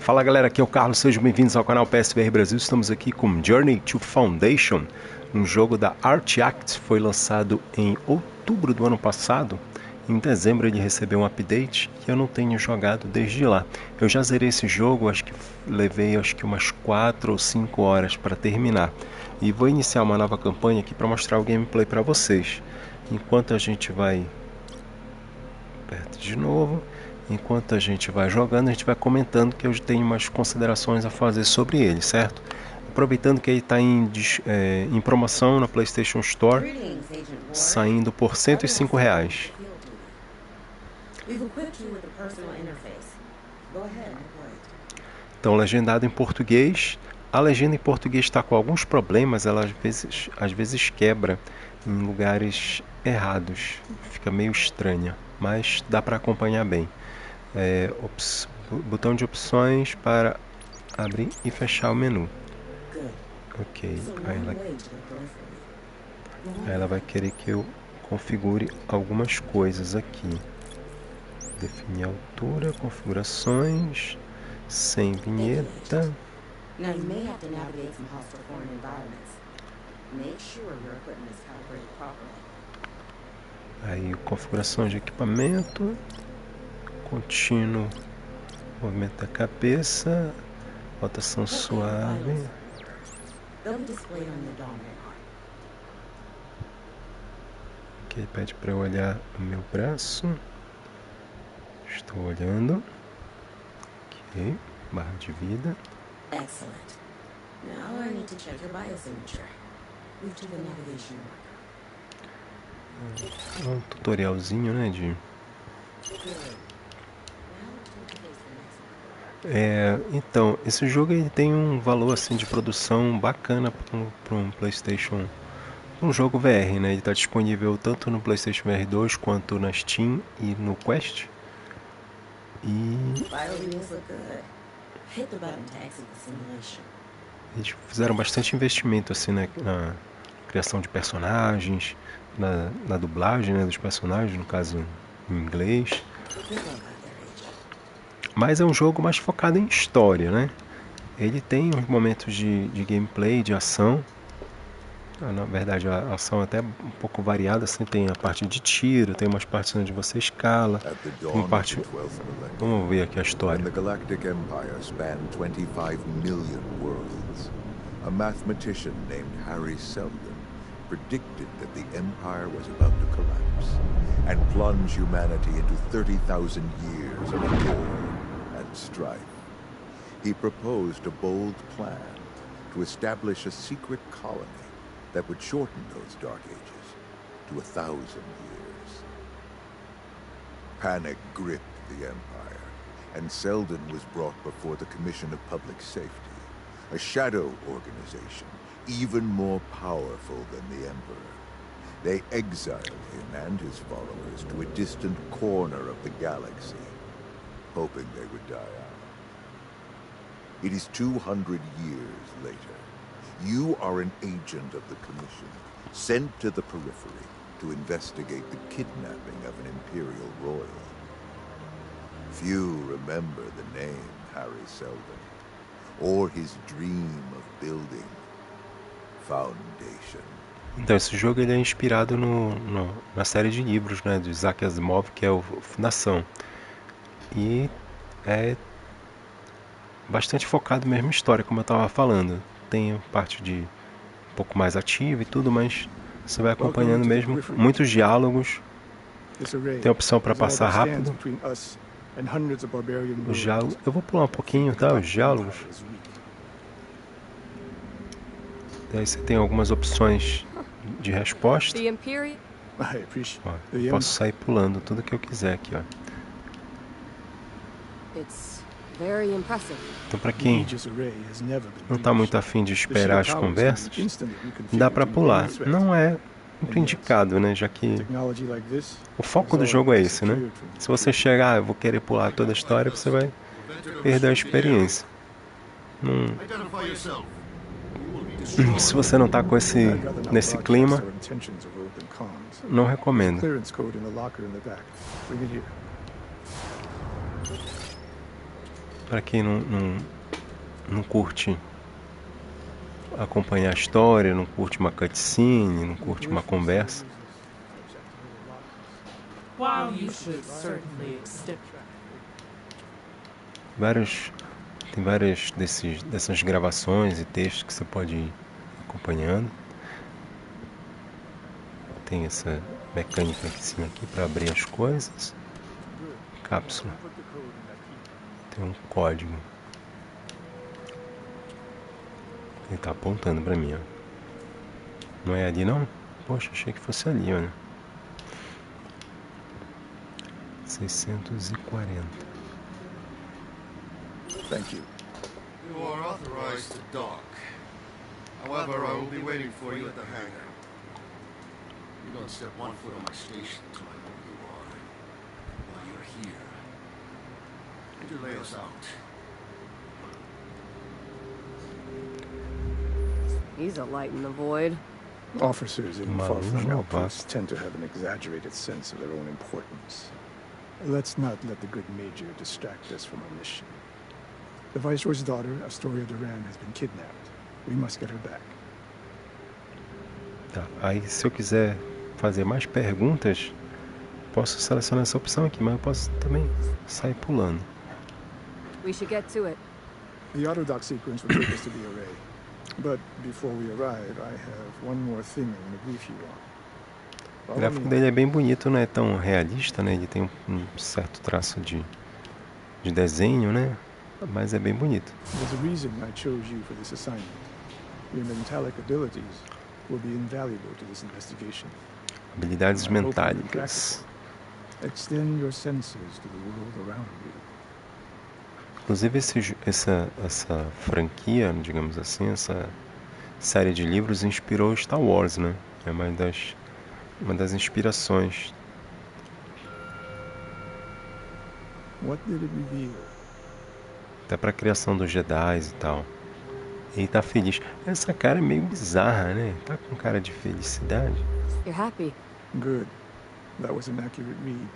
Fala galera, aqui é o Carlos, sejam bem-vindos ao canal PSVR Brasil. Estamos aqui com Journey to Foundation, um jogo da Artact. Foi lançado em outubro do ano passado. Em dezembro ele recebeu um update e eu não tenho jogado desde lá. Eu já zerei esse jogo, levei umas 4 ou 5 horas para terminar. E vou iniciar uma nova campanha aqui para mostrar o gameplay para vocês. Enquanto a gente vai... perto de novo... Enquanto a gente vai jogando, a gente vai comentando que eu tenho umas considerações a fazer sobre ele, certo? Aproveitando que ele está em promoção na PlayStation Store, saindo por R$105. Então, legendado em português. A legenda em português está com alguns problemas, ela às vezes quebra em lugares errados, fica meio estranha, mas dá para acompanhar bem. Botão de opções para abrir e fechar o menu. Ok, aí ela vai querer que eu configure algumas coisas aqui. Definir a altura, configurações, sem vinheta. Aí configurações de equipamento. Contínuo, movimento da cabeça, rotação suave. Ok, pede para eu olhar o meu braço. Estou olhando. Ok, barra de vida. Um tutorialzinho, né, então, esse jogo ele tem um valor assim de produção bacana para um PlayStation, um jogo VR, né? Ele está disponível tanto no PlayStation VR2 quanto na Steam e no Quest. Eles fizeram bastante investimento assim na criação de personagens, na dublagem, né, dos personagens, no caso em inglês. Mas é um jogo mais focado em história, né? Ele tem uns momentos de gameplay, de ação. Na verdade, a ação é até um pouco variada, assim. Tem a parte de tiro, tem umas partes onde você escala. Uma parte... Vamos ver aqui a história. The galactic empire spanned 25 million worlds. A mathematician named Harry Seldon predicted that the empire was about to collapse and plunge humanity into 30,000 years of war and strife. He proposed a bold plan to establish a secret colony that would shorten those dark ages to 1,000 years. Panic gripped the empire, and Seldon was brought before the Commission of Public Safety, a shadow organization even more powerful than the Emperor. They exiled him and his followers to a distant corner of the galaxy, hoping they would die out. It is 200 years later. You are an agent of the Commission, sent to the periphery to investigate the kidnapping of an Imperial royal. Few remember the name Harry Seldon, or his dream of building Foundation. Então, esse jogo ele é inspirado na série de livros, né, do Isaac Asimov, que é o Fundação. E é bastante focado mesmo em história, como eu estava falando. Tem parte de um pouco mais ativa e tudo, mas você vai acompanhando mesmo muitos diálogos. Tem a opção para passar rápido. Os diálogos, eu vou pular um pouquinho, tá? Os diálogos. Daí você tem algumas opções de resposta. Ó, eu posso sair pulando tudo que eu quiser aqui, ó. Então, para quem não está muito afim de esperar as conversas, dá para pular. Não é muito indicado, né? Já que o foco do jogo é esse, né? Se você chegar, eu vou querer pular toda a história, você vai perder a experiência. Se você não está com nesse clima, não recomendo. Para quem não curte acompanhar a história, não curte uma cutscene, não curte uma conversa. While you should certainly accept Tem várias dessas gravações e textos que você pode ir acompanhando. Tem essa mecânica em cima aqui para abrir as coisas. Cápsula. Tem um código. Ele tá apontando para mim, ó. Não é ali não? Poxa, achei que fosse ali, olha. 640. Thank you. You are authorized to dock. However, I will be waiting for you at the hangar. You don't step one foot on my station until I know who you are. While you're here, could you lay us out? He's a light in the void. Officers in far-flung outposts tend to have an exaggerated sense of their own importance. Let's not let the good Major distract us from our mission. The Viceroy's daughter, Astoria Duran, has been kidnapped. We must get her back. Tá, aí se eu quiser fazer mais perguntas, posso selecionar essa opção aqui, mas eu posso também sair pulando. We should get to it. The auto-dock sequence will take us to the array. But before we arrive, I have one more thing I want to brief you on. O gráfico dele é bem bonito, não é tão realista, né? Ele tem um certo traço de desenho, né? Mas é bem bonito. There's a reason I chose you for this assignment. Your mentalic abilities will be invaluable to this investigation. Habilidades mentálicas. Extend your senses to the world around you. Inclusive essa franquia, digamos assim, essa série de livros inspirou Star Wars, né? É uma das inspirações. What did it reveal? Até para a criação dos Jedi e tal. Ele tá feliz. Essa cara é meio bizarra, né? Tá com cara de felicidade. You're happy. Good. That was an accurate read.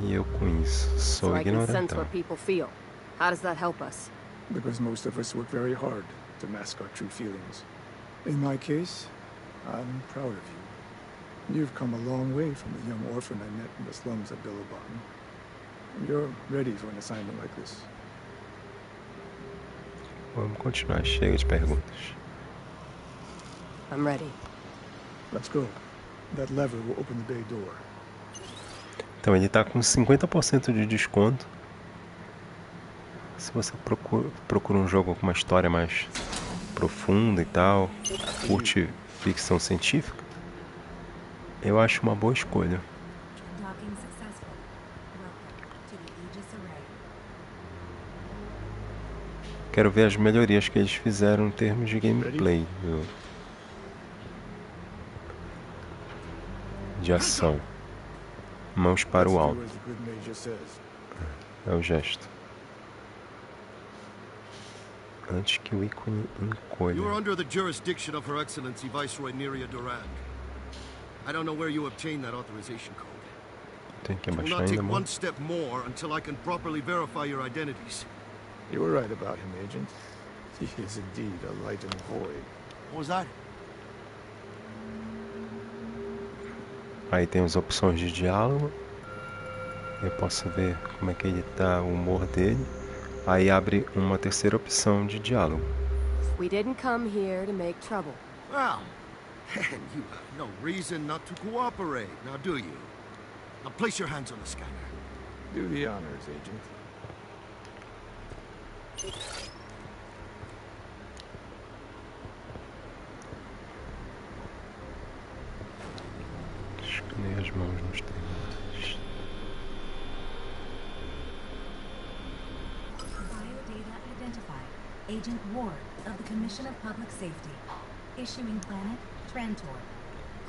E eu com isso sou So I can sense ignorantão. what people feel. How does that help us? Because most of us work very hard to mask our true feelings. In my case, I'm proud of you. You've come a long way from the young orphan I met in the slums of Billabong. You're ready for an assignment like this. Vamos continuar, chega de perguntas. I'm ready. Let's go. That lever will open the bay door. Então ele tá com 50% de desconto. Se você procura um jogo com uma história mais profunda e tal, curte ficção científica, eu acho uma boa escolha. Docking successful. Welcome to the Aegis Array. Quero ver as melhorias que eles fizeram em termos de gameplay, de ação. Mãos para o alto. Let's do as the good Major says. É o gesto. Antes que o ícone You are encolha. under the jurisdiction of Her Excellency Viceroy Neria Duran. I don't know where you obtained that authorization code. Tem que I will abaixar not ainda take one mais. step more until I can properly verify your identities. You were right about him, Agent. He is indeed a light in the void. What was that? Aí tem as opções de diálogo. Eu posso ver como é que ele tá, o humor dele. Aí abre uma terceira opção de diálogo. We didn't come here to make trouble. Well, then you have no reason not to cooperate, now do you? Now place your hands on the scanner. Do the honors, Agent. Escaneia as mãos nos terminais. Biodata identified. Agent Ward of the Commission of Public Safety. Issuing planet Trantor.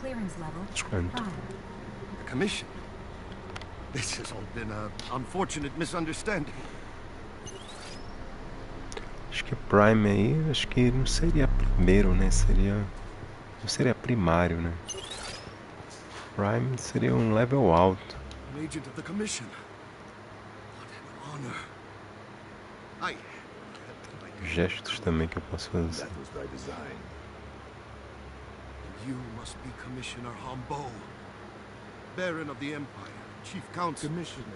Clearance level Trantor. Prime. The commission? This has all been an unfortunate misunderstanding. Acho que Prime aí, acho que não seria primeiro, né? Não seria primário, né? Prime seria um level alto. An agent of the commission. honor. I Gestos também que eu posso fazer. That was by design. You must be Commissioner Hambo, Baron of the Empire, Chief Counsel. Commissioner,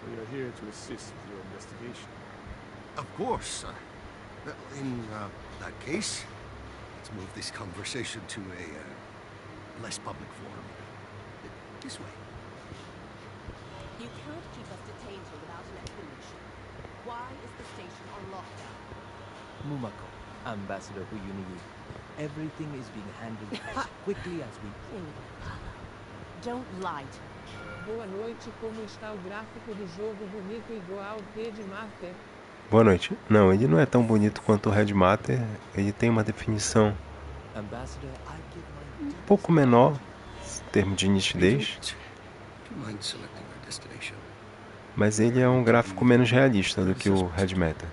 we are here to assist with your investigation. Of course. In that case, let's move this conversation to a less public forum. This way. You can't keep us detained here without an explanation. Why is the station on lockdown? Mumako, Ambassador Uyuniyi. Everything is being handled as quickly as we can. Don't lie to me. Boa noite, como está o gráfico do jogo bonito igual Red Master? Boa noite. Não, ele não é tão bonito quanto o Red Matter. Ele tem uma definição Ambassador, I give my um pouco menor em termos de nitidez, Do you mind selecting our destination? mas ele é um gráfico menos realista do que o Red Matter.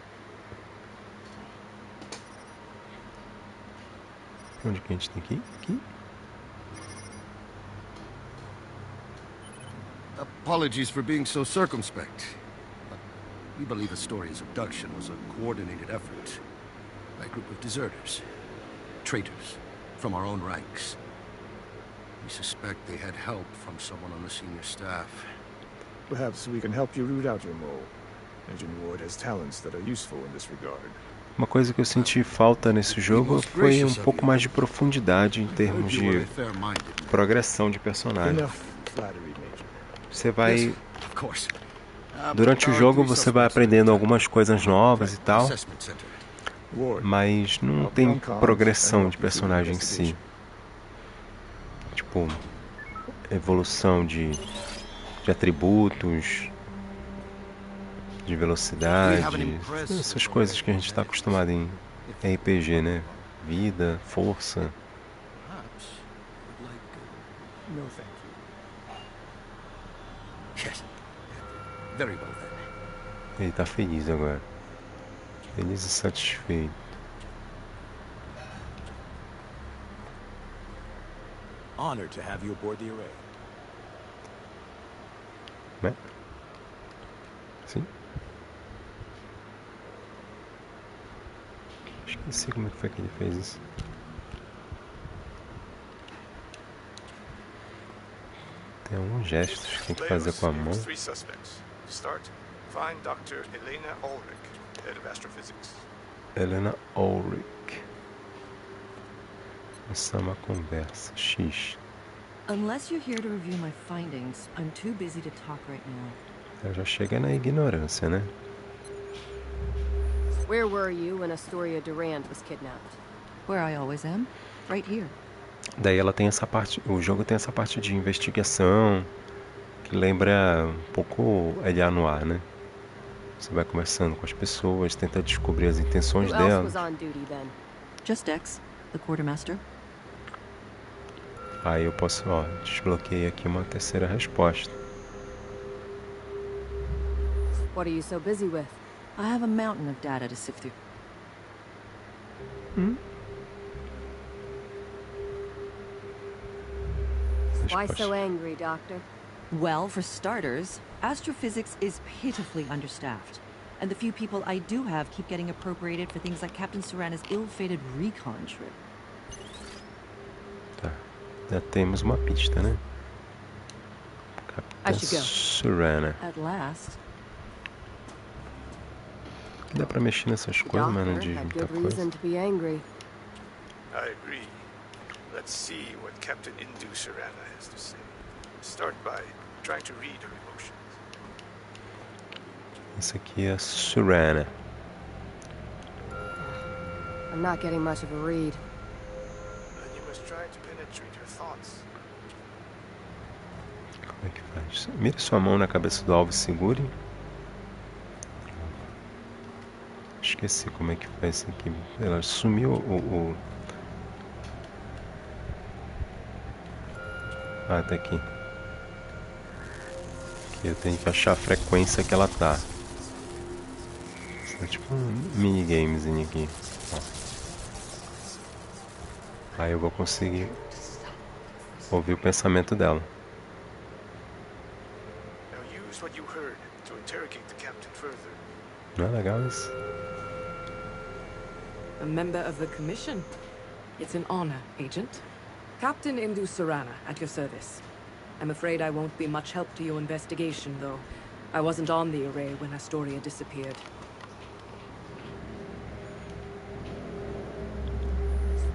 Onde que a gente tem que ir? Aqui? Apologies for being so circumspect. We believe Astoria's abduction was a coordinated effort by a group of deserters, traitors from our own ranks. We suspect they had help from someone on the senior staff. Perhaps we can help you root out your mole. Agent Ward has talents that are useful in this regard. Uma coisa que eu senti falta nesse jogo foi um pouco mais de profundidade em termos de progressão de personagem. Enough flattery, Major. Você vai, Of course. durante o jogo, você vai aprendendo algumas coisas novas e tal, Assessment Center. Ward, mas não tem progressão de personagem em si. Tipo, evolução de atributos, de velocidade, essas coisas que a gente está acostumado em RPG, né? Vida, força. Perhaps you'd like no thank you. Yes. Very well then. Ele tá feliz agora. Feliz e satisfeito. Honored to have you aboard the array. Né? Sim. Esqueci como é que foi que ele fez isso. Tem alguns gestos que tem que fazer com a mão. Three suspects. To start, find Dr. Elena Ulrich, head of astrophysics. Helena Ulrich. Essa é uma conversa. X. Unless you're here to review my findings, I'm too busy to talk right now. Ela já chega na ignorância, né? Where were you when Astoria Durand was kidnapped? Where I always am, right here. Daí ela tem essa parte, o jogo tem essa parte de investigação que lembra um pouco L.A. Noir, né? Você vai conversando com as pessoas, tenta descobrir as intenções Who else delas. was on duty then? Just X, the quartermaster. Aí eu posso, ó, desbloqueei aqui uma terceira resposta. What are you so busy with? I have a mountain of data to sift through. Why so angry, Doctor? Well, for starters, astrophysics is pitifully understaffed. And the few people I do have keep getting appropriated for things like Captain Serana's ill-fated recon trip. Tá. Já temos uma pista, né? I Capitã should go. Serana. At last. Dá pra mexer nessas The coisas, mas não doctor diz had muita good coisa. reason to be angry. I agree. Let's see what Captain Indu Serana has to say. Start by trying to read her emotions. Essa aqui é a Serana. I'm not getting much of a read. Then you must try to penetrate her thoughts. Como é que faz? Mire sua mão na cabeça do alvo e segure. Esqueci como é que faz isso aqui. Ela sumiu o... Ah, tá aqui. Aqui eu tenho que achar a frequência que ela tá. Isso é tipo um minigamezinho aqui. Ó. Aí eu vou conseguir ouvir o pensamento dela. Now use what you heard to interrogate the captain further. Não é legal isso? A member of the Commission. It's an honor, Agent. Captain Indu Sarana, at your service. I'm afraid I won't be much help to your investigation, though. I wasn't on the array when Astoria disappeared.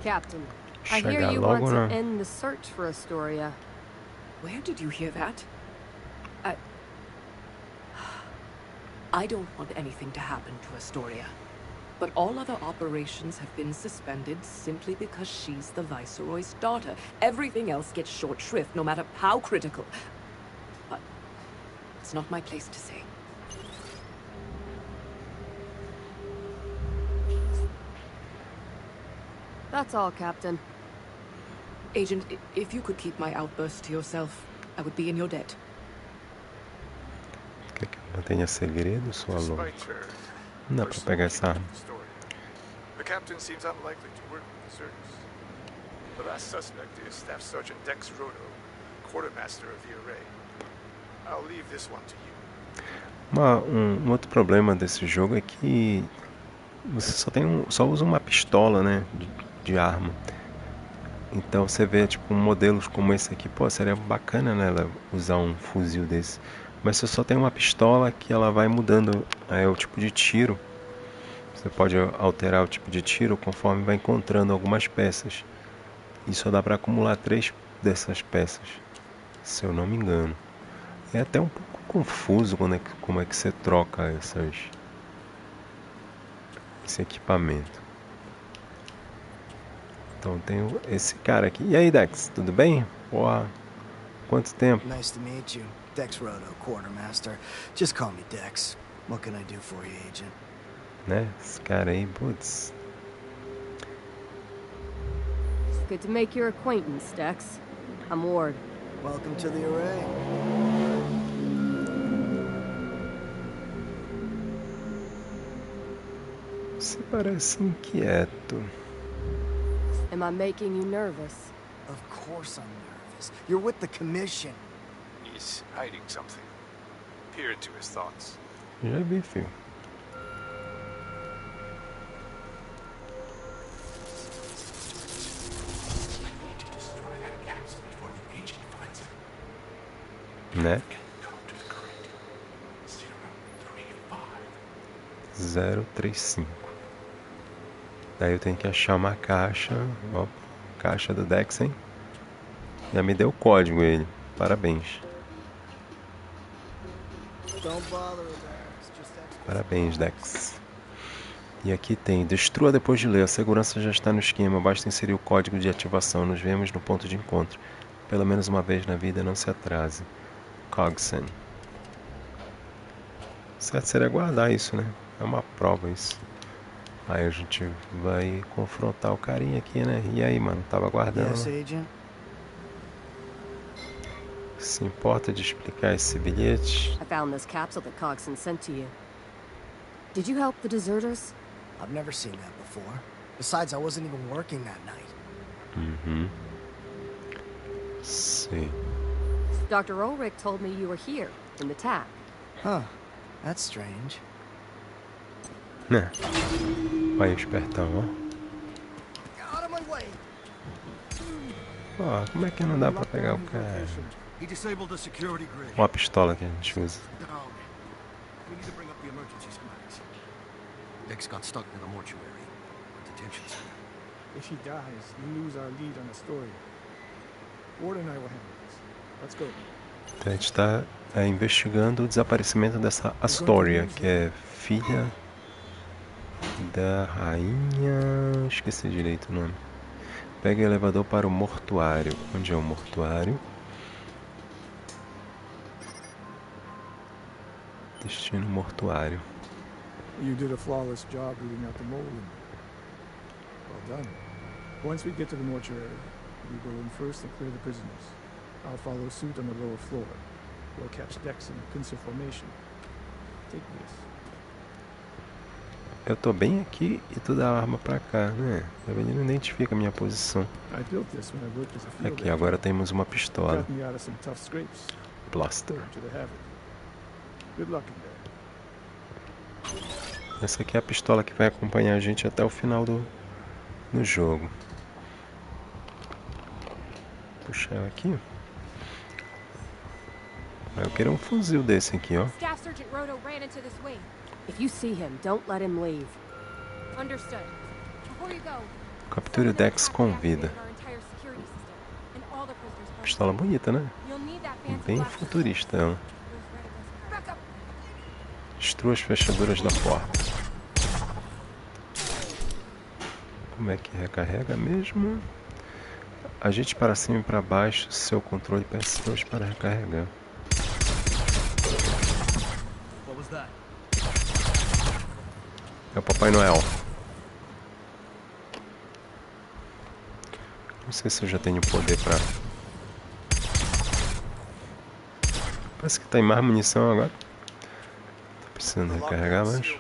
Captain, I hear Chegar you want logo, to end the search for Astoria. Where did you hear that? I don't want anything to happen to Astoria. But all other operations have been suspended simply because she's the Viceroy's daughter. Everything else gets short shrift, no matter how critical. But it's not my place to say. That's all, Captain. Agent, if you could keep my outburst to yourself, I would be in your debt. Quer que eu mantenha segredo, sua louca? Não dá pra pegar essa arma. The captain seems unlikely to work with deserters. The last suspect is Staff Sergeant Dex Roto, quartermaster of the array. I'll leave this one to you. Um outro problema desse jogo é que você só usa uma pistola, né, de arma. Então você vê tipo modelos como esse aqui, pô, seria bacana, né, usar um fuzil desse. Mas você só tem uma pistola que ela vai mudando o tipo de tiro. Você pode alterar o tipo de tiro conforme vai encontrando algumas peças. E só dá para acumular 3 dessas peças, se eu não me engano. É até um pouco confuso como é que você troca esse equipamento. Então tem esse cara aqui. E aí, Dex, tudo bem? Porra, quanto tempo? Nice to meet you. Dex Roto, quartermaster. Just call me Dex. What can I do for you, Agent? Né? Esse cara aí, putz. Good to make your acquaintance, Dex. I'm Ward. Welcome to the array. Você parece inquieto. Am I making you nervous? Of course I'm nervous. You're with the Commission. He's hiding something. Peer into his thoughts. Já vi, filho. Né? 035. Daí eu tenho que achar uma caixa. Ó, caixa do Dex, hein? Já me deu o código ele. Parabéns. Parabéns, Dex. E aqui tem: destrua depois de ler. A segurança já está no esquema. Basta inserir o código de ativação. Nos vemos no ponto de encontro. Pelo menos uma vez na vida, não se atrase. Cogsen. Certo seria guardar isso, né? É uma prova isso. Aí a gente vai confrontar o carinha aqui, né? E aí, mano? Tava guardando. Se importa de explicar esse bilhete? I found this capsule that Cogson sent to you. Did you help the deserters? I've never seen that before. Besides, I wasn't even working that night. Sim. Dr. Ulrich told me you were here, in the TAC. Huh. That's strange. Né? Vai, espertão, ó. Out of my way. Ó, como é que não dá pra pegar o cara? He disabled the security grid. Uma pistola que a gente usa. Down. We need to bring up the emergency schematics. Dex got stuck in the mortuary. Detention center. If he dies, we lose our lead on Astoria. Ward and I will handle this. Let's go. Então a gente está investigando o desaparecimento dessa Astoria, que é filha da rainha... Esqueci direito o nome. Pega o elevador para o mortuário. Onde é o mortuário? Destino mortuário. You did a flawless job rooting out the mole. Well done. Once we get to the mortuary, we go in first and clear the prisoners. I'll follow suit on the lower floor. We'll catch Dex in pincer formation. Take this. Eu tô bem aqui e tu dá a arma pra cá, né? Ele não identifica a minha posição. Aqui, agora temos uma pistola. Blaster. Good luck in there. Essa aqui é a pistola que vai acompanhar a gente até o final do jogo. Puxar ela aqui. Eu queria um fuzil desse aqui, ó. Staff Sergeant Roto ran into this wing. If you see him, don't let him leave. Understood. Before you go, Capture o Dex com vida. Pistola bonita, né? Bem futurista ela. Destrua as fechaduras da porta. Como é que recarrega mesmo? Agite para cima e para baixo seu controle PS2 para recarregar. É o Papai Noel. Não sei se eu já tenho poder pra... Parece que tá em mais munição agora. Tô precisando recarregar mais.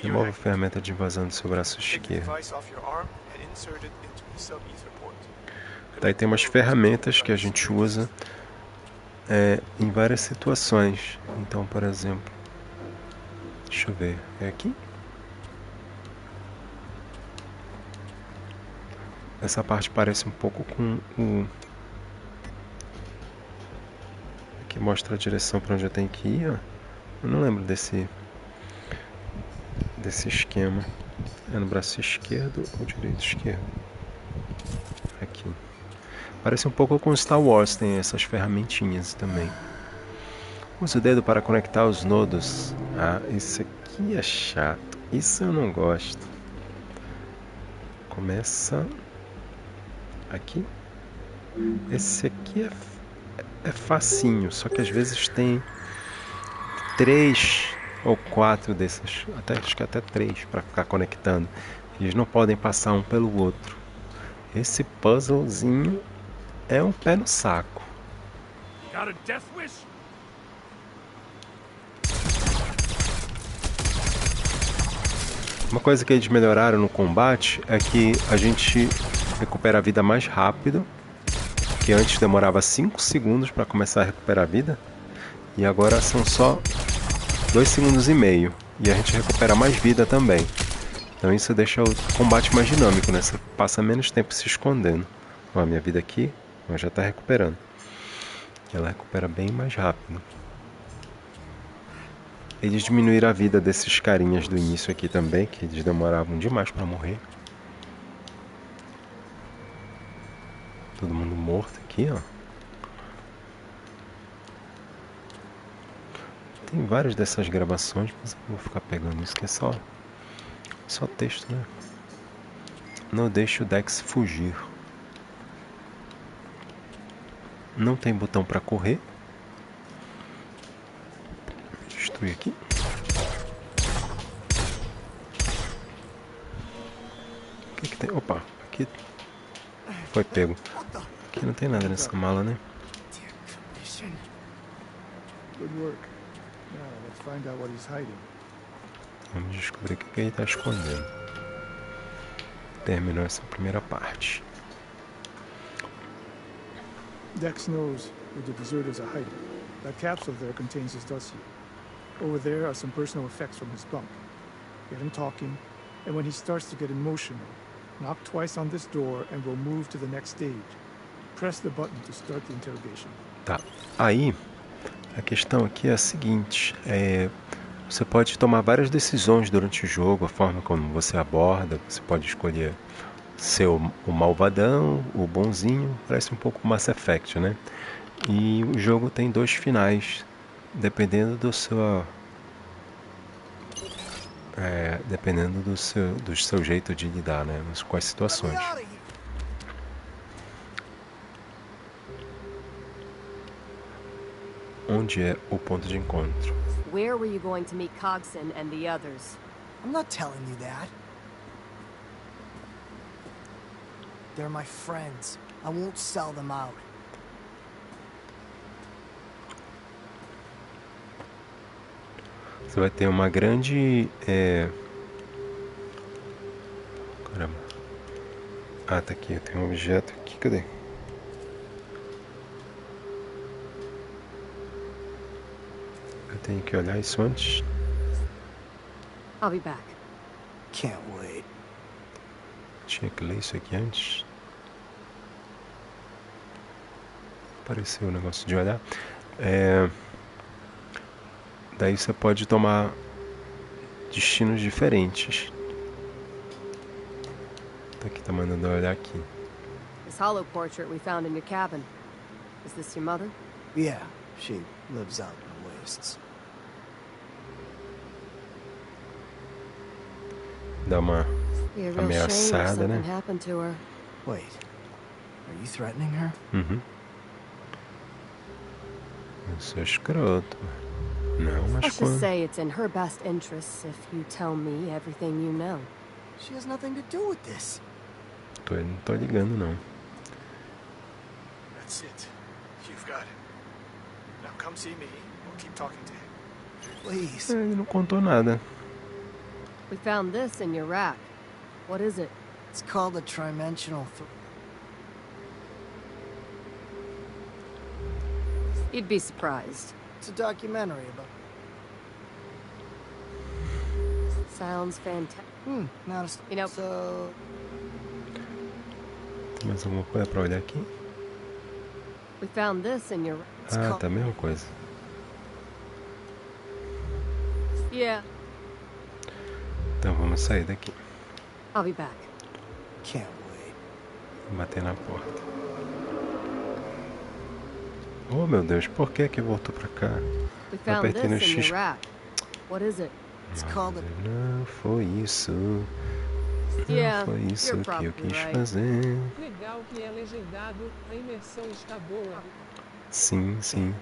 Remova a ferramenta de invasão do seu braço esquerdo. Daí tem umas ferramentas que a gente usa em várias situações. Então, por exemplo... Deixa eu ver. É aqui? Essa parte parece um pouco com o... Aqui mostra a direção para onde eu tenho que ir, ó. Eu não lembro desse esquema. É no braço esquerdo ou direito esquerdo? Aqui. Parece um pouco com Star Wars, tem essas ferramentinhas também. Use o dedo para conectar os nodos. Ah, isso aqui é chato. Isso eu não gosto. Começa aqui. Esse aqui é facinho, só que às vezes tem 3 ou 4 desses, acho que até 3 para ficar conectando. Eles não podem passar um pelo outro. Esse puzzlezinho é um pé no saco. Got a death wish? Uma coisa que eles melhoraram no combate é que a gente recupera a vida mais rápido, que antes demorava 5 segundos para começar a recuperar a vida, e agora são só 2 segundos e meio, e a gente recupera mais vida também. Então isso deixa o combate mais dinâmico, né? Você passa menos tempo se escondendo. Ó, a minha vida aqui, ela já está recuperando. Ela recupera bem mais rápido. Eles diminuíram a vida desses carinhas do início aqui também, que eles demoravam demais para morrer. Todo mundo morto aqui, ó. Tem várias dessas gravações, mas eu vou ficar pegando isso que é só texto, né? Não deixe o Dex fugir. Não tem botão para correr. Destruir aqui. O que tem? Opa, aqui foi pego. Aqui não tem nada nessa mala, né? Vamos descobrir o que ele está escondendo. Terminou essa primeira parte. Dex knows where the deserters are hiding. That capsule there contains his dossier. Over there are some personal effects from his bunk. Get him talking, and when he starts to get emotional, knock twice on this door and we'll move to the next stage. Press the button to start the interrogation. Tá. Aí, a questão aqui é a seguinte, você pode tomar várias decisões durante o jogo, a forma como você aborda, você pode escolher ser o malvadão, o bonzinho, parece um pouco Mass Effect, né? E o jogo tem 2 finais, dependendo do seu jeito de lidar, né? Com as situações. Onde é o ponto de encontro? Where were you going to meet Cogson and the others? I'm not telling you that. They're my friends. I won't sell them out. Você vai ter uma grande... Caramba. Ah, tá aqui. Tem um objeto aqui. Cadê? Eu tenho que olhar isso antes. I'll be back. Can't wait. Tinha que ler isso aqui antes. Apareceu o negócio de olhar. Daí você pode tomar destinos diferentes. Tá aqui, tá mandando olhar aqui. This hollow portrait we found in your cabin. Is this your mother? Yeah, she lives out in the wastes. Dá uma Be a real shame if ameaçada, something né? happened to her. Wait, are you threatening her? Uhum. Eu sou escroto. Não, mas Let's just quando... say it's in her best interests if you tell me everything you know. She has nothing to do with this. Não tô ligando, não. That's it. You've got him. Now come see me. We'll keep talking to him. Please. Ele não contou nada. We found this in your rack. What is it? It's called a trimensional. You'd be surprised. It's a documentary about. Sounds fantastic. Not a. You know. So. Tem mais alguma coisa pra olhar aqui? We found this in your. Ah, tá a mesma coisa. Yeah. Então vamos sair daqui. I'll be back. Can't wait. Bater na porta. Oh meu Deus, por que voltou pra cá? We found Apertei no this in X. your rack. What is it? Não foi isso. Yeah, Não foi isso you're que eu probably quis right. fazer. Legal que é legendado, a imersão está boa. Sim, sim.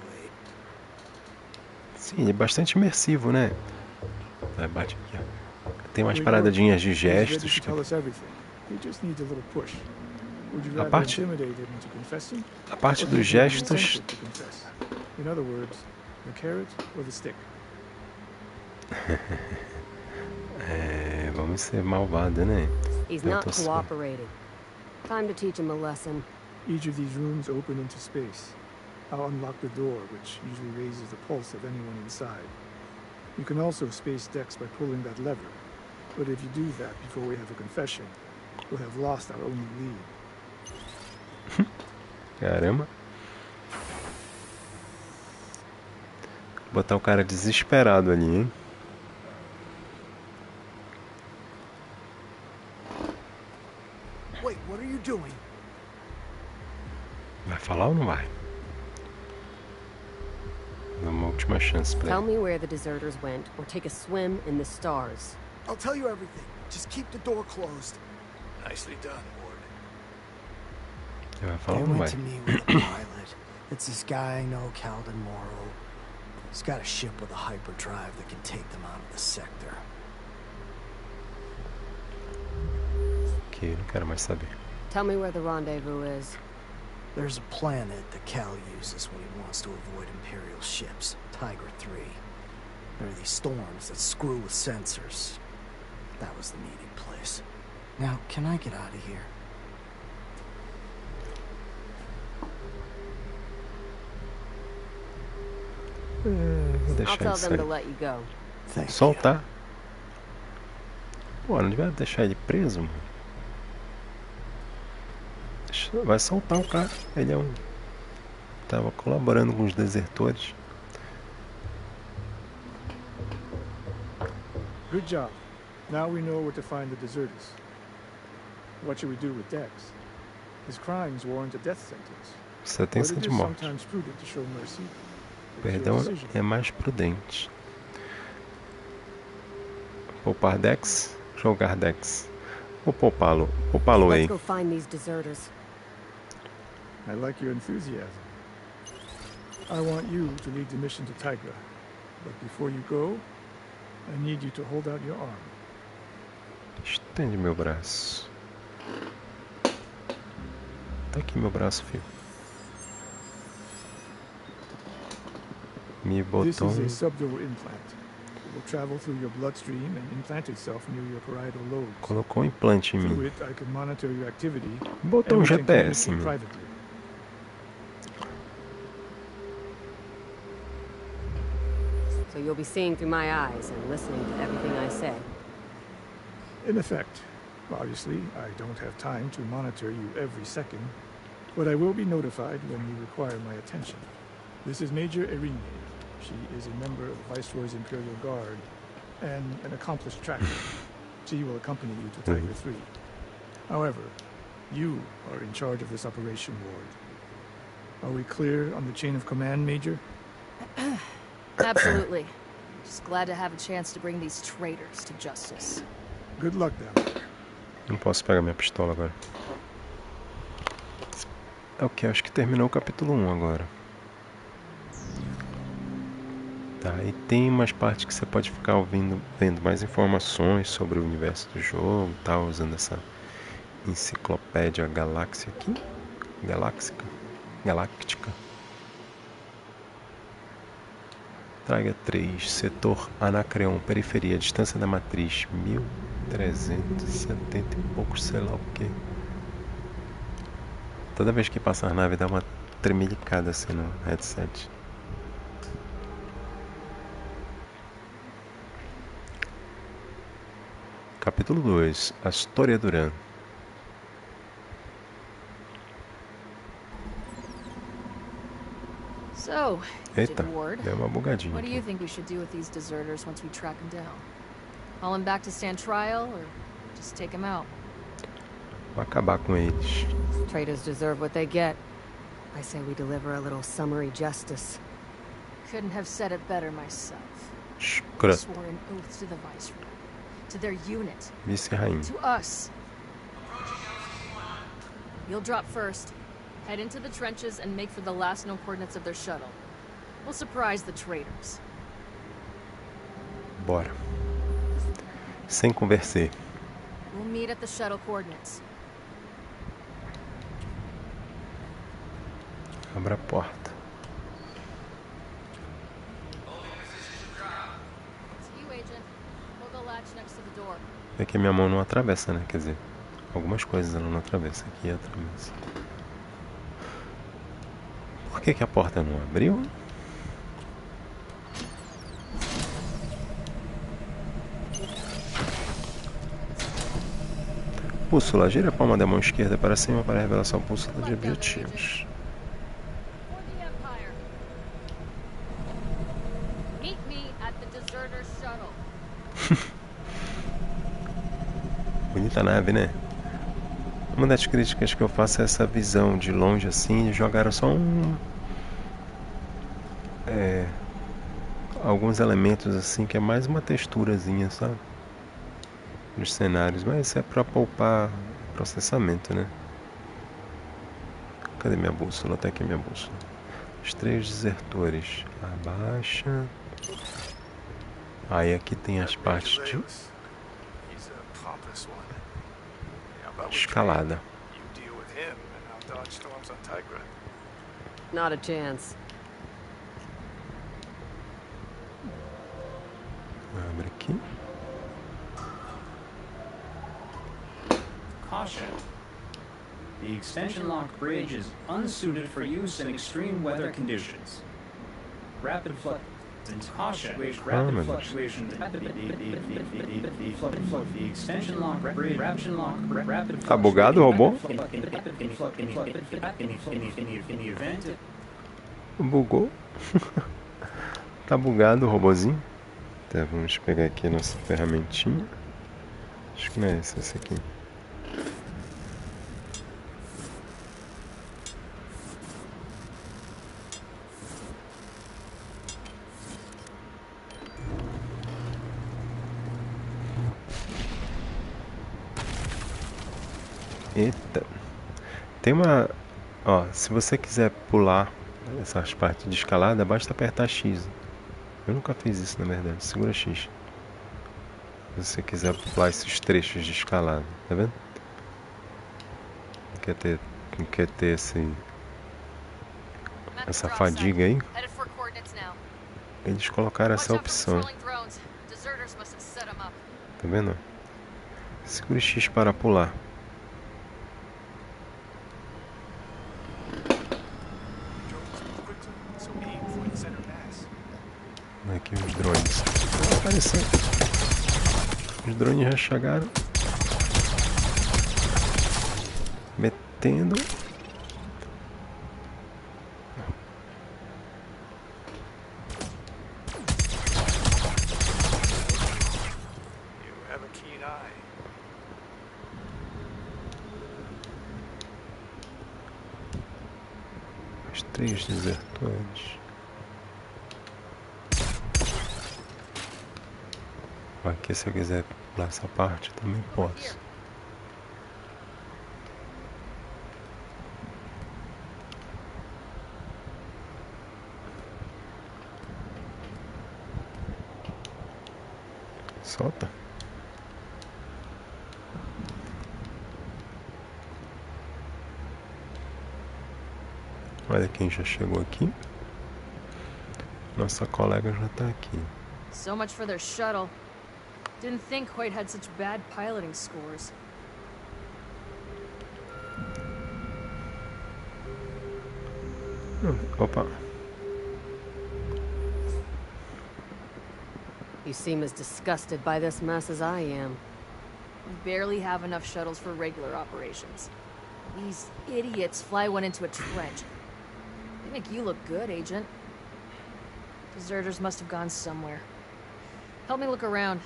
Sim, ele é bastante imersivo, né? Vai, bate aqui, ó. Tem umas paradinhas de gestos. Que... A parte dos gestos. In other words, the carrot or the stick. Vamos ser malvada, né? He's not cooperating. Time to teach him a lesson. Each of these rooms open into space. I'll unlock the door, which usually raises the pulse of anyone inside. You can also space Dex by pulling that lever. But if you do that before we have a confession, we'll have lost our only lead. Caramba. Botar o cara desesperado ali, hein? Wait, what are you doing? Vai falar ou não vai? Dá uma última chance pra Tell ele. me where the deserters went, or take a swim in the stars. I'll tell you everything. Just keep the door closed. Nicely done, Ward. Ele vai falar They ou não vai? went to me with a pilot. It's this guy I know, Calden Morrow. He's got a ship with a hyperdrive that can take them out of the sector. Ok, não quero mais saber. Tell me where the rendezvous is. There's a planet that Cal uses when he wants to avoid Imperial ships, Tiger 3. There are these storms that screw with sensors. That was the meeting place. Now, can I get out of here? Vou I'll deixar tell ele them to sair. let you go. Soltar? Pô, não devia deixar ele preso, mano. Vai soltar o cara. Ele é um... Tava colaborando com os desertores. Good job. Now we know where to find the deserters. What should we do with Dex? His crimes warrant a death sentence. Sentença But it de is morte. sometimes prudent to show mercy. Perdão é mais prudente. Poupar Dex, jogar Dex. Ou poupá-lo. Poupá-lo aí. Let's go find these deserters. I like your enthusiasm. I want you to lead the mission to Tigra. But before you go, I need you to hold out your arm. Estende meu braço. Tá aqui meu braço, filho. Me This botou. is a subdural implant. It will travel through your bloodstream and implant itself near your parietal lobes. Colocou um implante em Through mim. it, I can monitor your activity. Botou and we can GPS em communicate mim. privately. So you'll be seeing through my eyes and listening to everything I say. In effect. Obviously, I don't have time to monitor you every second, but I will be notified when you require my attention. This is Major Irene. She is a member of the Viceroy's Imperial Guard and an accomplished tracker. She will accompany you to Tiger 3. However, you are in charge of this operation, Ward. Are we clear on the chain of command, Major? Absolutely. Just glad to have a chance to bring these traitors to justice. Good luck, then. Não posso pegar minha pistola agora. Ok, acho que terminou o capítulo 1 agora. Tá, e tem umas partes que você pode ficar vendo mais informações sobre o universo do jogo, tá, usando essa enciclopédia galáxia aqui. Galáctica. Traga 3, setor Anacreon, periferia, distância da matriz, 1370 e poucos, sei lá o que. Toda vez que passa a nave dá uma tremelicada assim no headset. Capítulo 2, a história Duran. So, Eita, Ward, deu uma bugadinha what do aqui. you think we should do with these deserters once we track them down? Haul them back to stand trial, or just take them out? Vou acabar com eles. Traitors deserve what they get. I say we deliver a little summary justice. Couldn't have said it better myself. I Escroto. swore an oath to the Viceroy, to their unit, Vice-rainha. to us. You'll drop first. Head into the trenches and make for the last known coordinates of their shuttle. We'll surprise the traitors. Bora. Sem conversar. We'll meet at the shuttle coordinates. Abra a porta. It's you, Agent. Hold the latch next to the door. É que minha mão não atravessa, né? Quer dizer, algumas coisas ela não atravessa. Aqui atravessa. Por que a porta não abriu? Bússola. Gira a palma da mão esquerda para cima para revelar sua bússola de objetivos. Meet me at the deserter shuttle. Bonita nave, né? Uma das críticas que eu faço é essa visão de longe assim, jogaram só alguns elementos assim, que é mais uma texturazinha, sabe? Nos cenários, mas isso é para poupar processamento, né? Cadê minha bússola? Até aqui minha bússola. Os 3 desertores. Abaixa. Aí aqui tem as partes de escalada. Not a chance. Abre aqui. Caution. The extension lock bridge is unsuited for use in extreme weather conditions. Rapid fluctuations. Caution. Rapid fluctuations. The extension lock bridge. Rapid. Tá bugado o robô? Bugou. Tá bugado o robozinho. Então, vamos pegar aqui a nossa ferramentinha. Acho que não é esse aqui. Eita. Tem uma... Ó, se você quiser pular essas partes de escalada, basta apertar X. Eu nunca fiz isso, na verdade. Segura X. Se você quiser pular esses trechos de escalada, tá vendo? Não quer ter essa fadiga aí. Eles colocaram essa opção. Tá vendo? Segura X para pular. Aqui aqui os drones. Vão aparecer. Os drones já chegaram. Metendo. Os 3 desertores. Aqui, se eu quiser pular essa parte, também posso. Solta. Olha quem já chegou aqui. Nossa colega já tá aqui. So much for their shuttle. Didn't think Hoyt had such bad piloting scores. Opa. You seem as disgusted by this mess as I am. We barely have enough shuttles for regular operations. These idiots fly one into a trench. They make you look good, Agent. Deserters must have gone somewhere. Help me look around.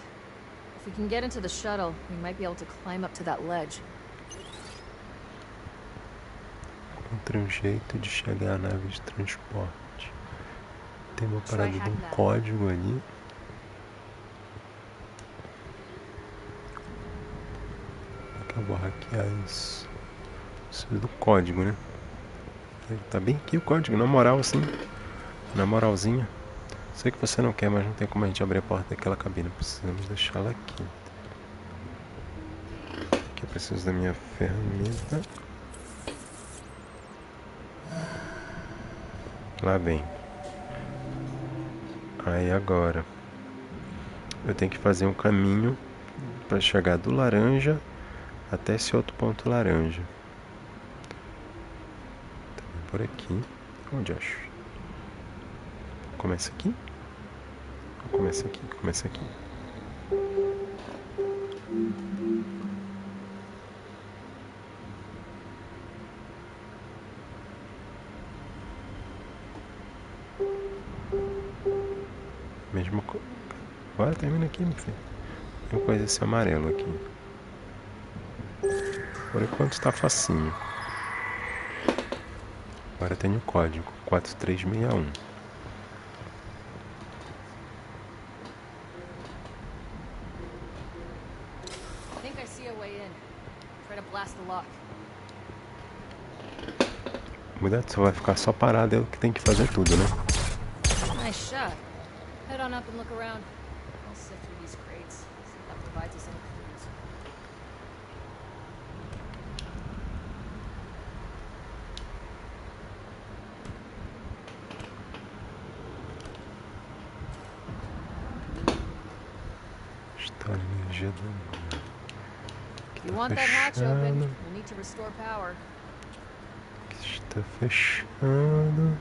If we can get into the shuttle, we might be able to climb up to that ledge. Encontrei jeito de chegar à nave de transporte. Tem uma parada de um código ali. Acabou hackear isso. Isso é do código, né? Tá bem aqui o código, na moral assim. Na moralzinha. Sei que você não quer, mas não tem como a gente abrir a porta daquela cabine. Precisamos deixá-la aqui. Aqui eu preciso da minha ferramenta. Lá vem. Aí agora eu tenho que fazer um caminho para chegar do laranja até esse outro ponto laranja. Também por aqui. Onde acho? Começa aqui? Começa aqui, começa aqui. Mesmo agora termina aqui, meu filho. Tem coisa esse amarelo aqui. Por enquanto está facinho. Agora tem o código 4361. Cuidado, você vai ficar só parado, é o que tem que fazer tudo, né? Nice shot. Head on up and look around. I'll sift through these crates. See if that provides us any clues. Está a energia do... If you want that hatch open, we'll need to restore power. Está fechado.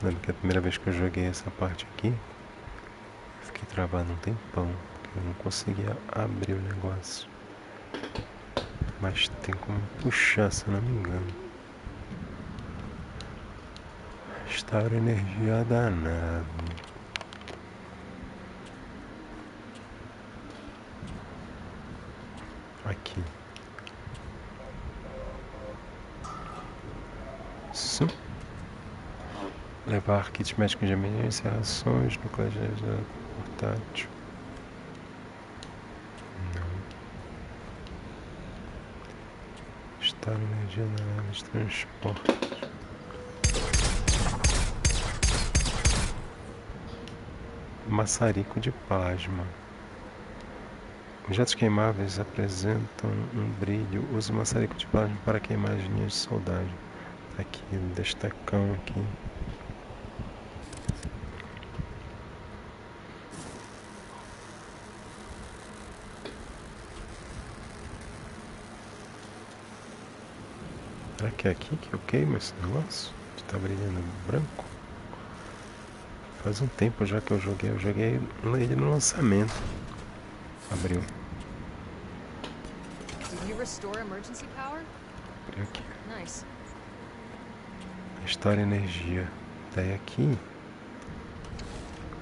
Lembro que a primeira vez que eu joguei essa parte aqui, fiquei travado um tempão, porque eu não conseguia abrir o negócio. Mas tem como puxar, se eu não me engano. Restaura a energia da nave. Aqui. Isso. Levar kits médicos de emergência, rações, nucleares portátil. Não. Estar energia na nave de transporte. Maçarico de plasma. Objetos queimáveis apresentam um brilho. Use o maçarico de plasma para queimar as linhas de soldagem. Tá aqui, um destacão aqui. Será que é aqui que eu queimo esse negócio? Que tá brilhando branco? Faz um tempo já que eu joguei ele no lançamento. Abriu. Did you restore emergency power? Abriu aqui. Nice. Restore energia. Daí aqui.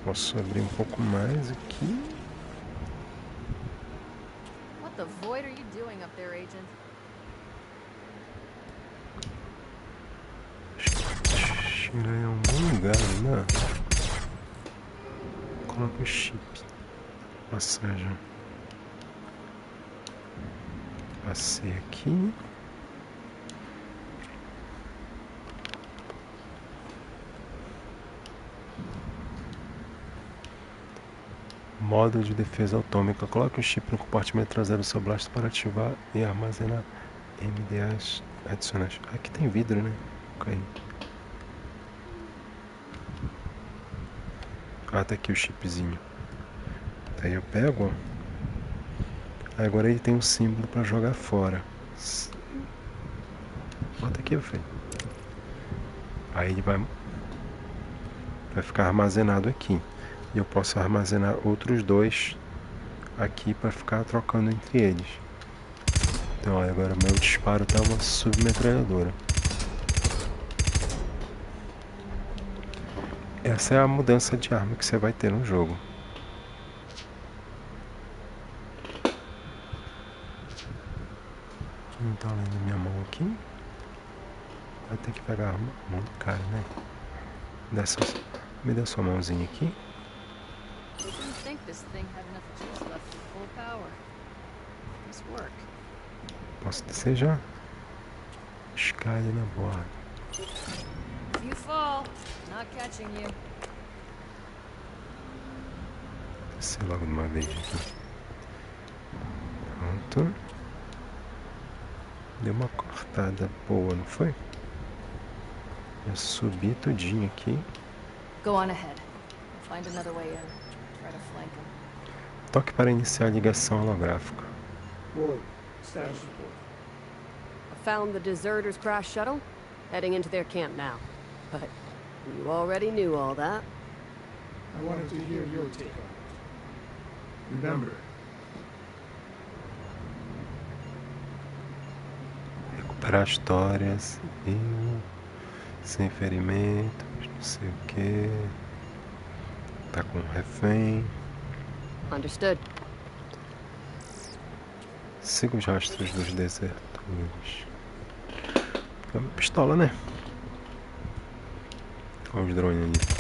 Posso abrir um pouco mais aqui. What the void are you doing up there, Agent? Tirar em algum lugar, né? Coloca o chip. Passagem. Passei aqui. Modo de defesa atômica. Coloque o chip no compartimento traseiro do seu blaster para ativar e armazenar MDAs adicionais. Aqui tem vidro, né? Ok. Ah, tá aqui o chipzinho. Daí eu pego, ó. Agora ele tem um símbolo para jogar fora. Bota aqui, filho. Aí ele vai ficar armazenado aqui. E eu posso armazenar outros dois aqui para ficar trocando entre eles. Então, olha, agora meu disparo tá uma submetralhadora. Essa é a mudança de arma que você vai ter no jogo. Não tá lendo minha mão aqui. Vai ter que pegar a mão do cara, né? Me dá sua mãozinha aqui. Posso descer já? Escalhe na borda. If you fall, not catching you. Descer logo de uma vez aqui. Pronto. Deu uma cortada boa, não foi? Eu subi tudinho aqui. Go on ahead. Find another way in. Try to flank him. Toque para iniciar a ligação holográfica. Ward, status report. I found the deserters' crash shuttle, heading into their camp now. But you already knew all that. I wanted to hear your take on it. Remember, recuperar histórias, sem ferimentos, não sei o que. Tá com um refém. Understood. Siga os rastros dos desertores. É uma pistola, né? Olha os drones ali.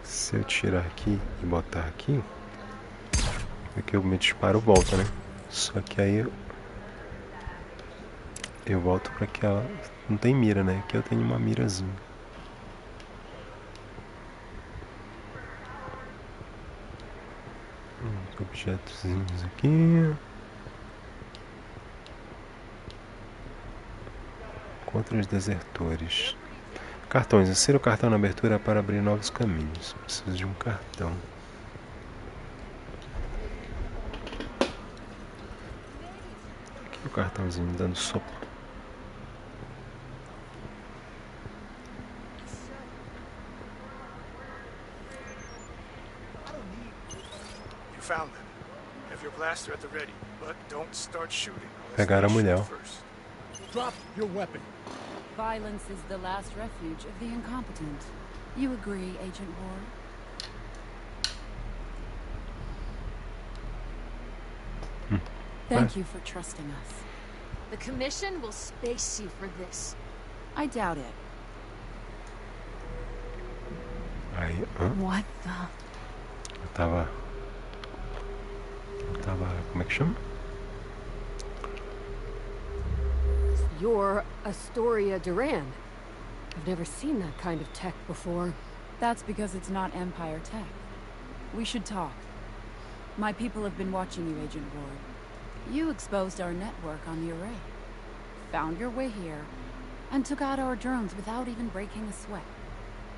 Se eu tirar aqui e botar aqui, é que o meu disparo volta, né? Só que aí eu volto para que ela não tem mira, né? Aqui eu tenho uma mirazinha. Objetozinhos aqui. Contra os desertores. Cartões. Insira o cartão na abertura para abrir novos caminhos. Preciso de um cartão. Aqui o cartãozinho dando sopa. you found them. Have your blaster at the ready, but don't start shooting. Pegaram a mulher. Drop your weapon. Violence is the last refuge of the incompetent. You agree, Agent Ward? Thank you for trusting us. The Commission will space you for this. I doubt it. Aí, What the? eu tava, como é que chama? You're Astoria Duran. I've never seen that kind of tech before. That's because it's not Empire tech. We should talk. My people have been watching you, Agent Ward. You exposed our network on the array. Found your way here, and took out our drones without even breaking a sweat.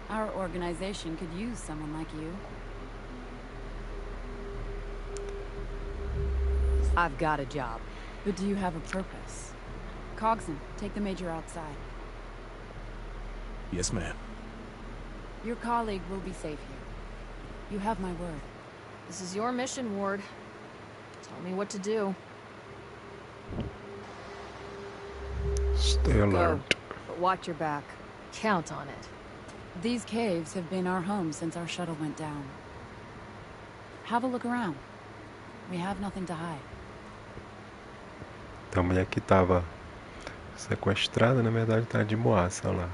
Our organization could use someone like you. I've got a job. But do you have a purpose? Cogson, take the Major outside. Yes, ma'am. Your colleague will be safe here. You have my word. This is your mission, Ward. Tell me what to do. Stay alert. Go, but watch your back. Count on it. These caves have been our home since our shuttle went down. Have a look around. We have nothing to hide. Então a mulher que estava sequestrada, na verdade, tá de boaça lá.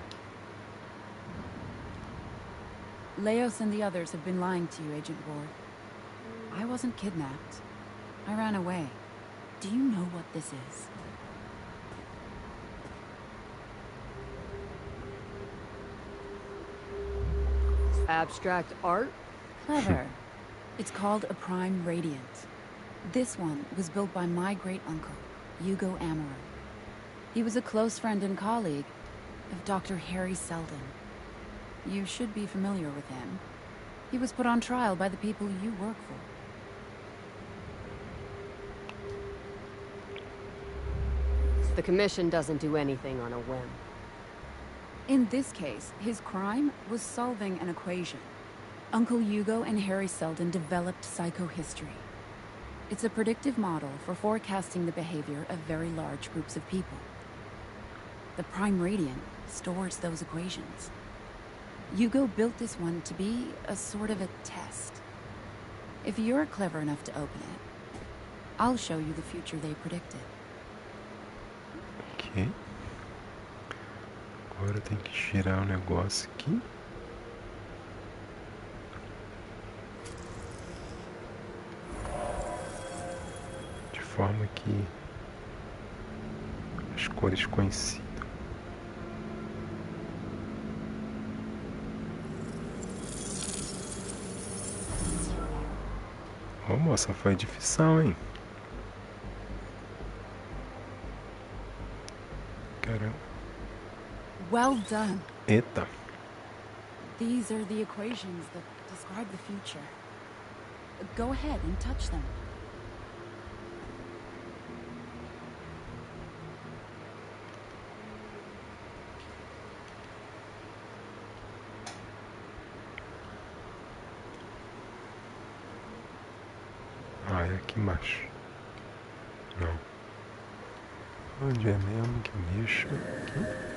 Leos and the others have been lying to you, Agent Ward. I wasn't kidnapped. I ran away. Do you know what this is? Abstract art? Clever. It's called a Prime Radiant. This one was built by my great-uncle, Hugo Amaral. He was a close friend and colleague of Dr. Harry Seldon. You should be familiar with him. He was put on trial by the people you work for. The Commission doesn't do anything on a whim. In this case, his crime was solving an equation. Uncle Hugo and Harry Seldon developed psychohistory. It's a predictive model for forecasting the behavior of very large groups of people. The Prime Radiant stores those equations. Hugo built this one to be a sort of a test. If you're clever enough to open it, I'll show you the future they predicted. Ok. Agora tem que girar o negócio aqui. De forma que as cores coincidam. Ô moça, foi difícil, hein? Caramba. Well done. Eita. These are the equations that describe the future. Go ahead and touch them. Ah, é aqui embaixo. Não. Onde é mesmo que eu mexo? Aqui?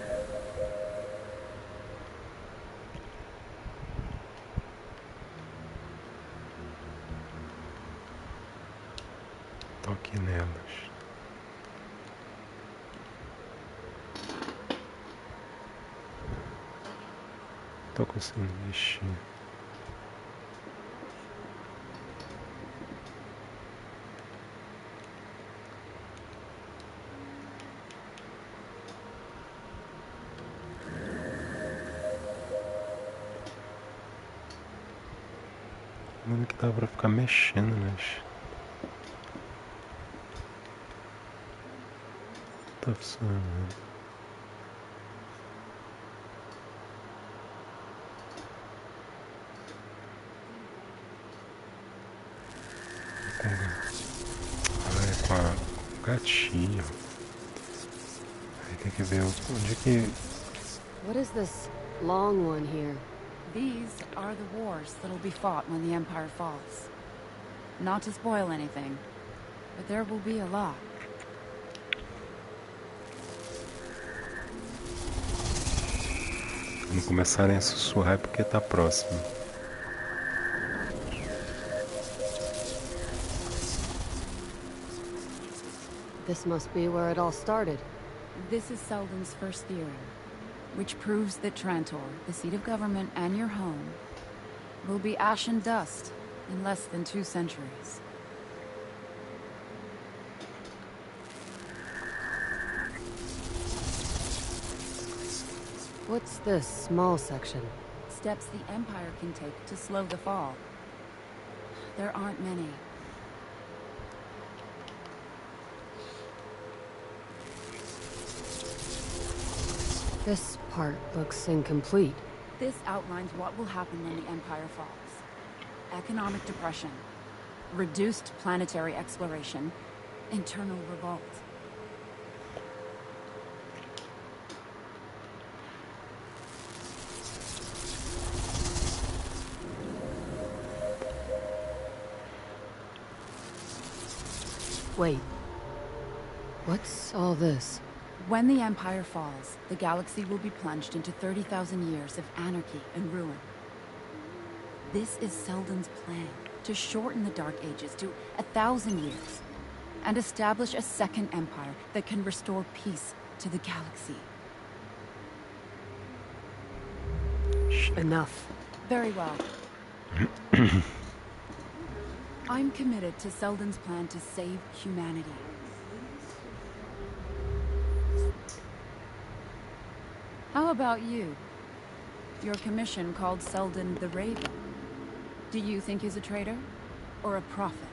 Toque nelas. Tô conseguindo mexer. Mano, que dá pra ficar mexendo, né? Tá funcionando. Com a gatinho. Aí tem que ver onde é que... What is this long one here? These are the wars that'll be fought when the Empire falls. Not to spoil anything, but there will be a lot. Quando começarem a sussurrar é porque tá próximo. This must be where it all started. This is Seldon's first theory, which proves that Trantor, the seat of government and your home, will be ash and dust in less than 2 centuries. What's this small section? Steps the Empire can take to slow the fall. There aren't many. This part looks incomplete. This outlines what will happen when the Empire falls. Economic depression, reduced planetary exploration, internal revolt. Wait. What's all this? When the Empire falls, the galaxy will be plunged into 30,000 years of anarchy and ruin. This is Selden's plan, to shorten the Dark Ages to 1,000 years, and establish a second empire that can restore peace to the galaxy. Enough. Very well. I'm committed to Selden's plan to save humanity. How about you? Your commission called Selden the Raven. Do you think he's a traitor? Or a prophet?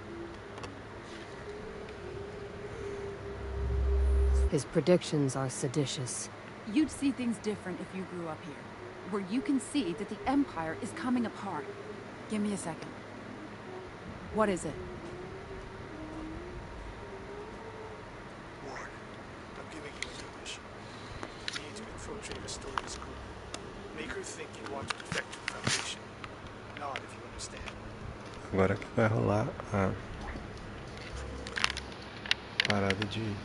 His predictions are seditious. You'd see things different if you grew up here, where you can see that the Empire is coming apart. Give me a second. What is it? Ward, I'm giving you a new mission. You need to infiltrate Astoria's group. Make her think you want to defect to the Foundation. Nod if you understand. Agora que vai rolar a parada de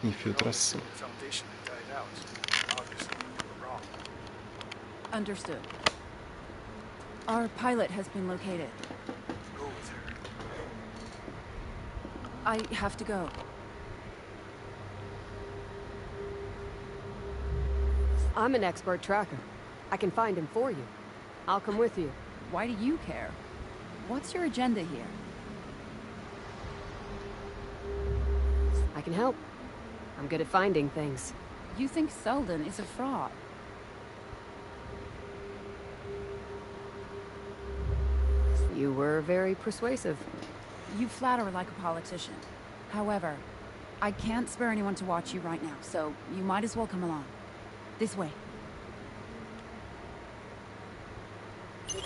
infiltração. The Foundation had died out. Obviously, we were wrong. Understood. Our pilot has been located. Go with her. I have to go. I'm an expert tracker. I can find him for you. I'll come with you. Why do you care? What's your agenda here? I can help. I'm good at finding things. You think Selden is a fraud? You were very persuasive. You flatter like a politician. However, I can't spare anyone to watch you right now, so you might as well come along. This way.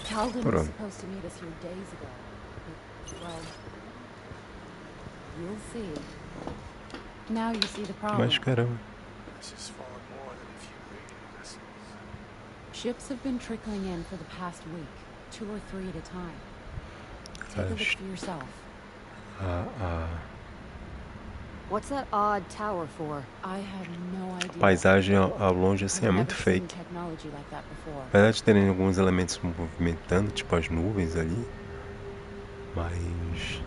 Calden was supposed to meet us here days ago. But, well, you'll see. Now you see the problem. Mas caramba. This has fallen more than a few raiding vessels. Ships have been trickling in for the past week, 2 or 3 at a time. Take a look for yourself. What's that odd tower for? I have no idea. A paisagem ao longe assim é muito fake. Apesar de terem alguns elementos movimentando, tipo as nuvens ali, mas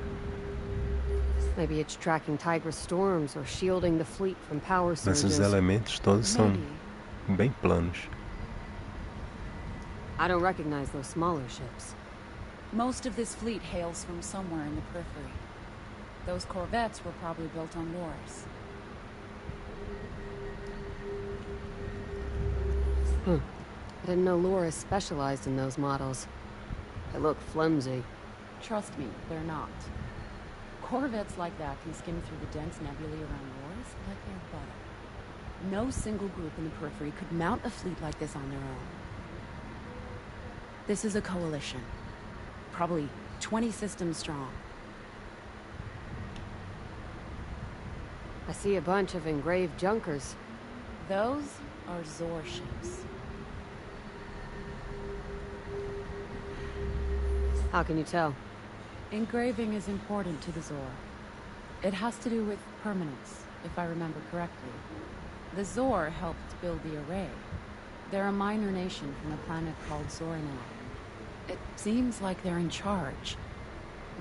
Maybe it's tracking Tigress storms or shielding the fleet from power surges. esses elementos todos são bem planos. I don't recognize those smaller ships. Most of this fleet hails from somewhere in the periphery. Those corvettes were probably built on wars. I didn't know Laura specialized in those models. They look flimsy. Trust me, they're not. Corvettes like that can skim through the dense nebulae around wars like they're butter. No single group in the periphery could mount a fleet like this on their own. This is a coalition. Probably 20 systems strong. I see a bunch of engraved junkers. Those are Zor ships. How can you tell? Engraving is important to the Zor. It has to do with permanence, if I remember correctly. The Zor helped build the array. They're a minor nation from a planet called Zorinel. It seems like they're in charge.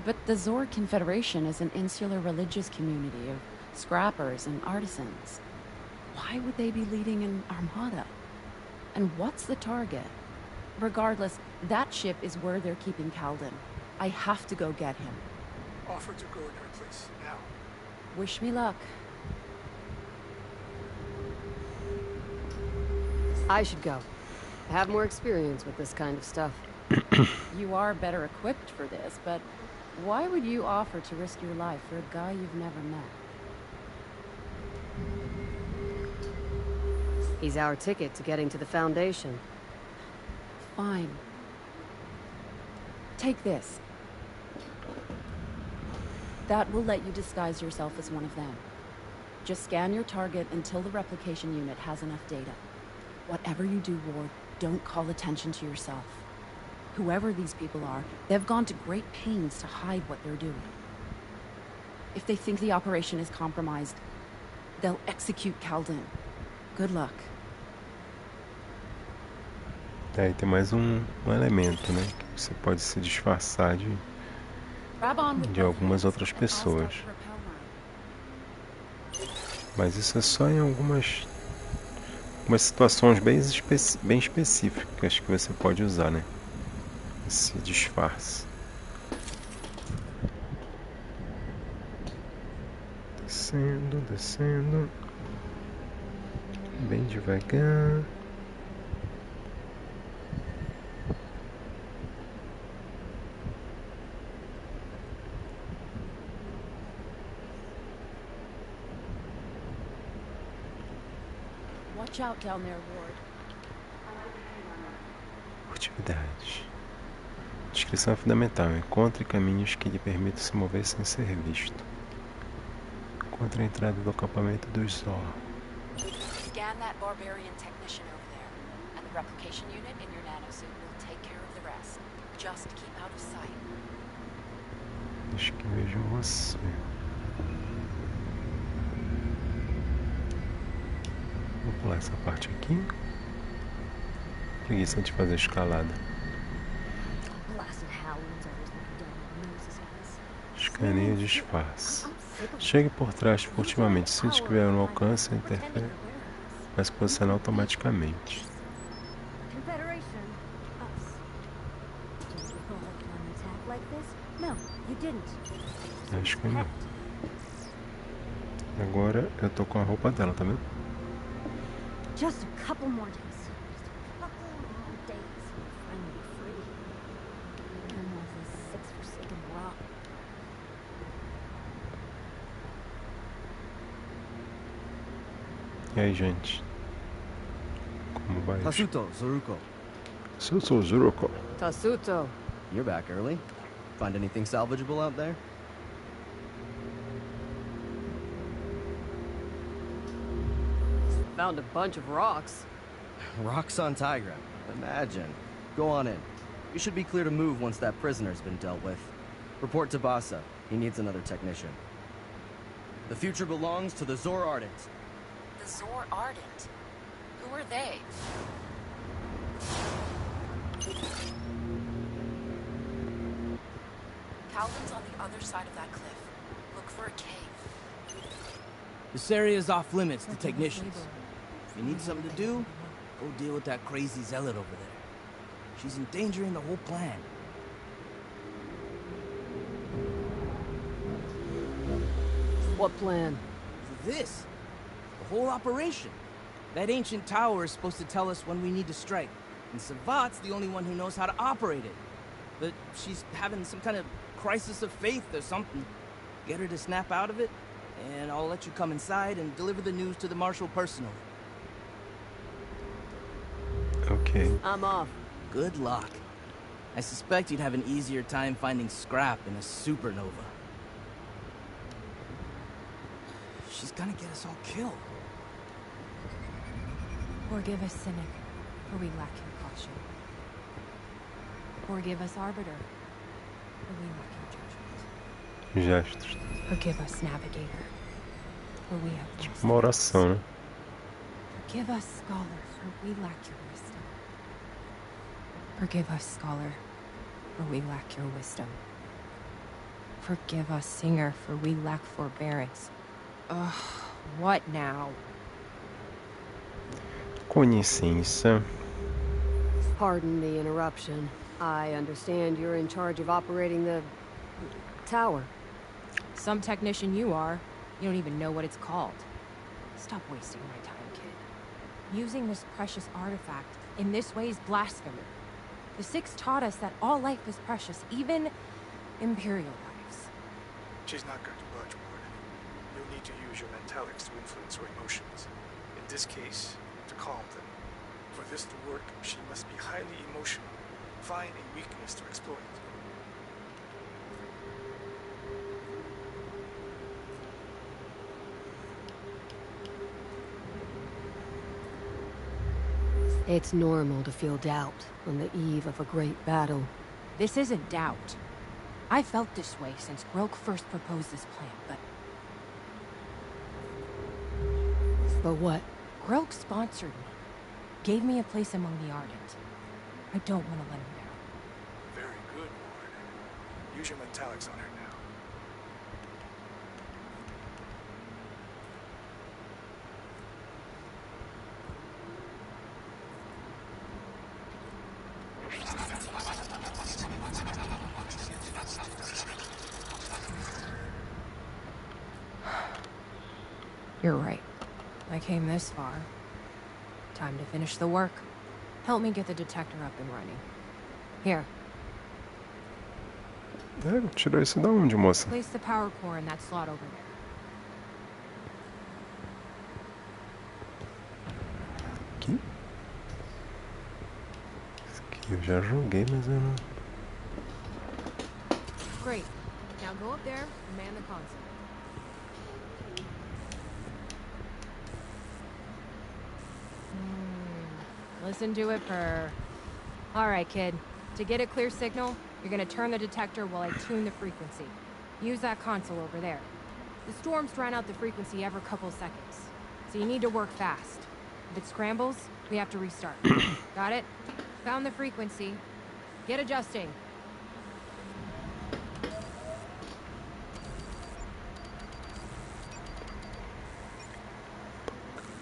But the Zor Confederation is an insular religious community of scrappers and artisans. Why would they be leading an armada? And what's the target? Regardless, that ship is where they're keeping Calden. I have to go get him. Offer to go in her place, now. Wish me luck. I should go. I have more experience with this kind of stuff. You are better equipped for this, but why would you offer to risk your life for a guy you've never met? He's our ticket to getting to the Foundation. Fine. Take this. That will let you disguise yourself as one of them. Just scan your target until the replication unit has enough data. Whatever you do, Ward, don't call attention to yourself. Whoever these people are, they've gone to great pains to hide what they're doing. If they think the operation is compromised, they'll execute Calden. Good luck. Aí tem mais um elemento, né? Que você pode se disfarçar de algumas outras pessoas. Mas isso é só em algumas situações bem específicas que você pode usar, né? Esse disfarce. Descendo, descendo. Bem devagar. Watch out down there, Ward. Atividades. Descrição é fundamental. Encontre caminhos que lhe permitam se mover sem ser visto. Encontre a entrada do acampamento dos Zor. Scan that barbarian technician over there, and the replication unit in your nanosuit will take care of the rest. Just keep out of sight. Acho que vejo você. Vou pular essa parte aqui. Preguiça de fazer escalada. Escaneio de disfarce. Chegue por trás furtivamente. Se estiver no alcance, interfere, mas posiciona automaticamente. Acho que não. Agora eu tô com a roupa dela, tá vendo? Just a couple more days. Just a couple more days. Finally free. And off this 6 forsaken rock. E aí, gente? Como vai? Tasuto, Zoruko. Tasuto, Zoruko. Tasuto. You're back early. Find anything salvageable out there? Found a bunch of rocks. Rocks on Tigra. Imagine. Go on in. You should be clear to move once that prisoner's been dealt with. Report to Basa. He needs another technician. The future belongs to the Zor Ardent. The Zor Ardent? Who are they? Calvin's on the other side of that cliff. Look for a cave. This area is off limits to technicians. If you need something to do, go deal with that crazy zealot over there. She's endangering the whole plan. What plan? This. The whole operation. That ancient tower is supposed to tell us when we need to strike. And Savat's the only one who knows how to operate it. But she's having some kind of crisis of faith or something. Get her to snap out of it, and I'll let you come inside and deliver the news to the Marshal personally. Okay. I'm off. Good luck. I suspect you'd have an easier time finding scrap in a supernova. She's gonna get us all killed. Forgive us, Cynic, for we lack your caution. Forgive us, Arbiter, for we lack your judgment. Gestos. Forgive us, Navigator, for we have lost Uma oração, né? Forgive us, Scholar, for we lack your wisdom. Forgive us, Scholar, for we lack your wisdom. Forgive us, Singer, for we lack forbearance. Ugh, what now? Com licença. Pardon the interruption. I understand you're in charge of operating the tower. Some technician you are. You don't even know what it's called. Stop wasting my time, kid. Using this precious artifact in this way is blasphemy. The Six taught us that all life is precious, even Imperial lives. She's not going to budge, Ward. You'll need to use your mentalics to influence her emotions. In this case, to calm them. For this to work, she must be highly emotional. Find a weakness to exploit. It's normal to feel doubt on the eve of a great battle. This isn't doubt. I felt this way since Grok first proposed this plan, but... But what? Grok sponsored me. Gave me a place among the Ardent. I don't want to let him down. Very good, Ward. Use your metallics on her now. You're right. I came this far. Time to finish the work. Help me get the detector up and running. Here. Tirou isso da onde, moça? Place the power core in that slot over there. Aqui? Esse aqui eu já joguei, mas eu não... Great. Now go up there and man the console. Listen to it purr. All right, kid. To get a clear signal, you're gonna turn the detector while I tune the frequency. Use that console over there. The storms drown out the frequency every couple seconds, so you need to work fast. If it scrambles, we have to restart. Got it? Found the frequency. Get adjusting.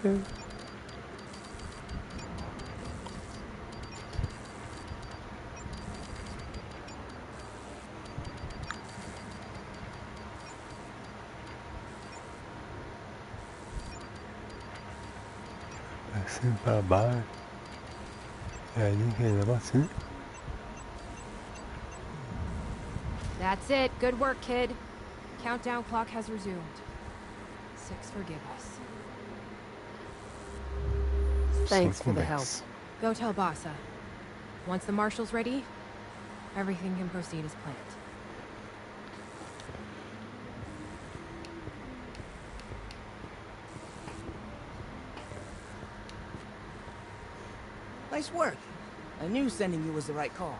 Okay. Assim pra baixo. É ali que ele vai assim. That's it. Good work, kid. Countdown clock has resumed. 6, forgive us. Thanks for the help. Go tell Bassa. Once the marshal's ready, everything can proceed as planned. Nice work. I knew sending you was the right call.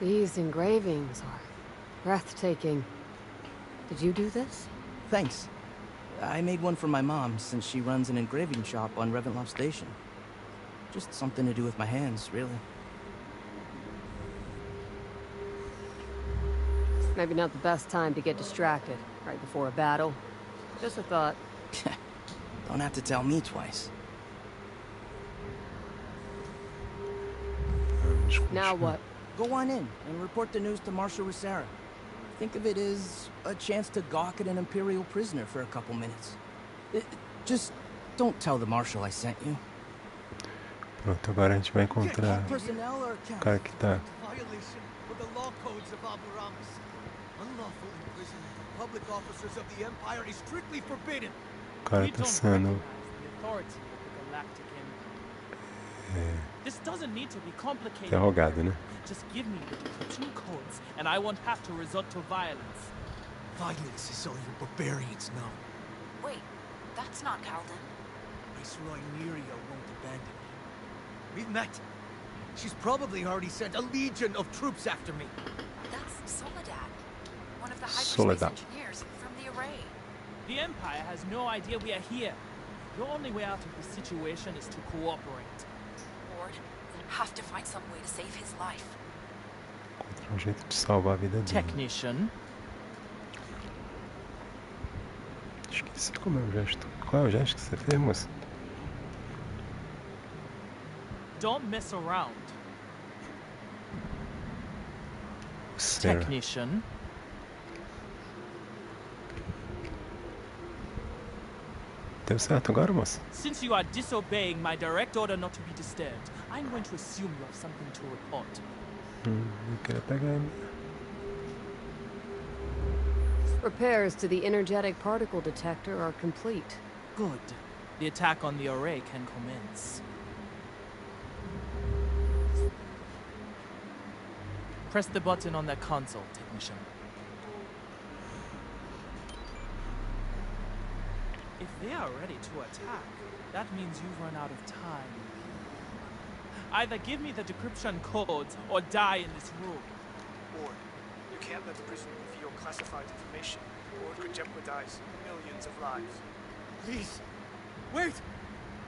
These engravings are breathtaking. Did you do this? Thanks. I made one for my mom since she runs an engraving shop on Reventloft Station. Just something to do with my hands, really. Maybe not the best time to get distracted, right before a battle. Just a thought. Don't have to tell me twice. Now what? Go on in and report the news to Marshal Rosera. Think of it as a chance to gawk at an Imperial prisoner for a couple minutes. Just don't tell the Marshal I sent you. Pronto, agora a gente vai encontrar o cara que tá... O cara tá sendo... interrogado, né? Just give me the 2 codes, and I won't have to resort to violence. Violence is all you barbarians know. Wait, that's not Calden. Viceroy Neria won't abandon me. We've met. She's probably already sent a legion of troops after me. That's Soledad, one of the hyperspace engineers from the array. The Empire has no idea we are here. Your only way out of this situation is to cooperate. Ward, we'll have to find some way to save his life. Encontrar jeito de salvar a vida dele. Technician. Esqueci como é o gesto. Qual é o gesto que você fez, moça? Don't mess around. Sarah. Technician. Deu certo agora, moça? Since you are disobeying my direct order not to be disturbed, I'm going to assume you have something to report. Eu queria pegar ele. Repairs to the energetic particle detector are complete. Good. The attack on the array can commence. Press the button on that console, technician. they are ready to attack, that means you've run out of time. Either give me the decryption codes or die in this room. Ward, you can't let the prison reveal classified information, or it could jeopardize millions of lives. Please, wait!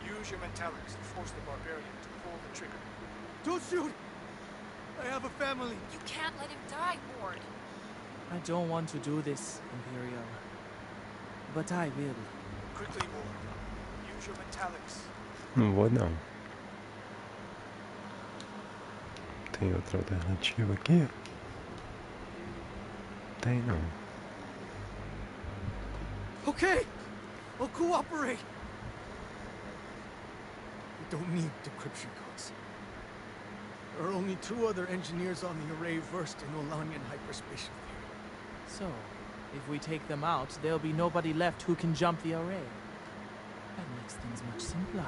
Use your mentalics to force the barbarian to pull the trigger. Don't shoot! I have a family. You can't let him die, Ward. I don't want to do this, Imperial. But I will. Quickly, Ward. Use your mentalics. Não vou não. Tem outra alternativa aqui? Tem não. Okay, I'll cooperate. We don't need decryption codes. There are only 2 other engineers on the array versed in Olanian hyperspatial theory. So, if we take them out, there'll be nobody left who can jump the array. That makes things much simpler.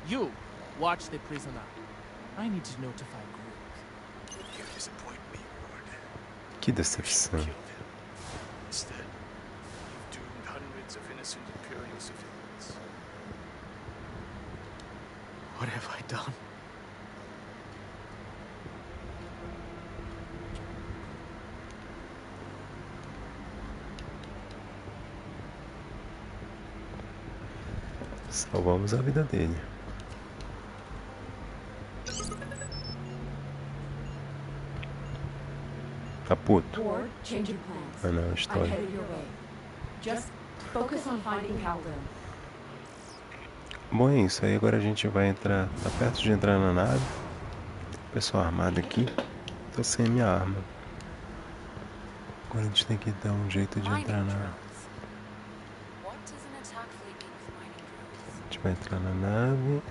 You, watch the prisoner. I need to notify group. You disappoint me, Ward. Que decepção. Instead, you've doomed hundreds of innocent Imperial civilians. What have I done? Salvamos a vida dele. Tá puto. Ward, change your plans. Ah não, I'm história. headed your way. Just focus on finding Calvin. Bom, é isso aí. Agora a gente vai entrar. Tá perto de entrar na nave. Pessoal armado aqui. Tô sem a minha arma. Agora a gente tem que dar um jeito de entrar na. A gente vai entrar na nave.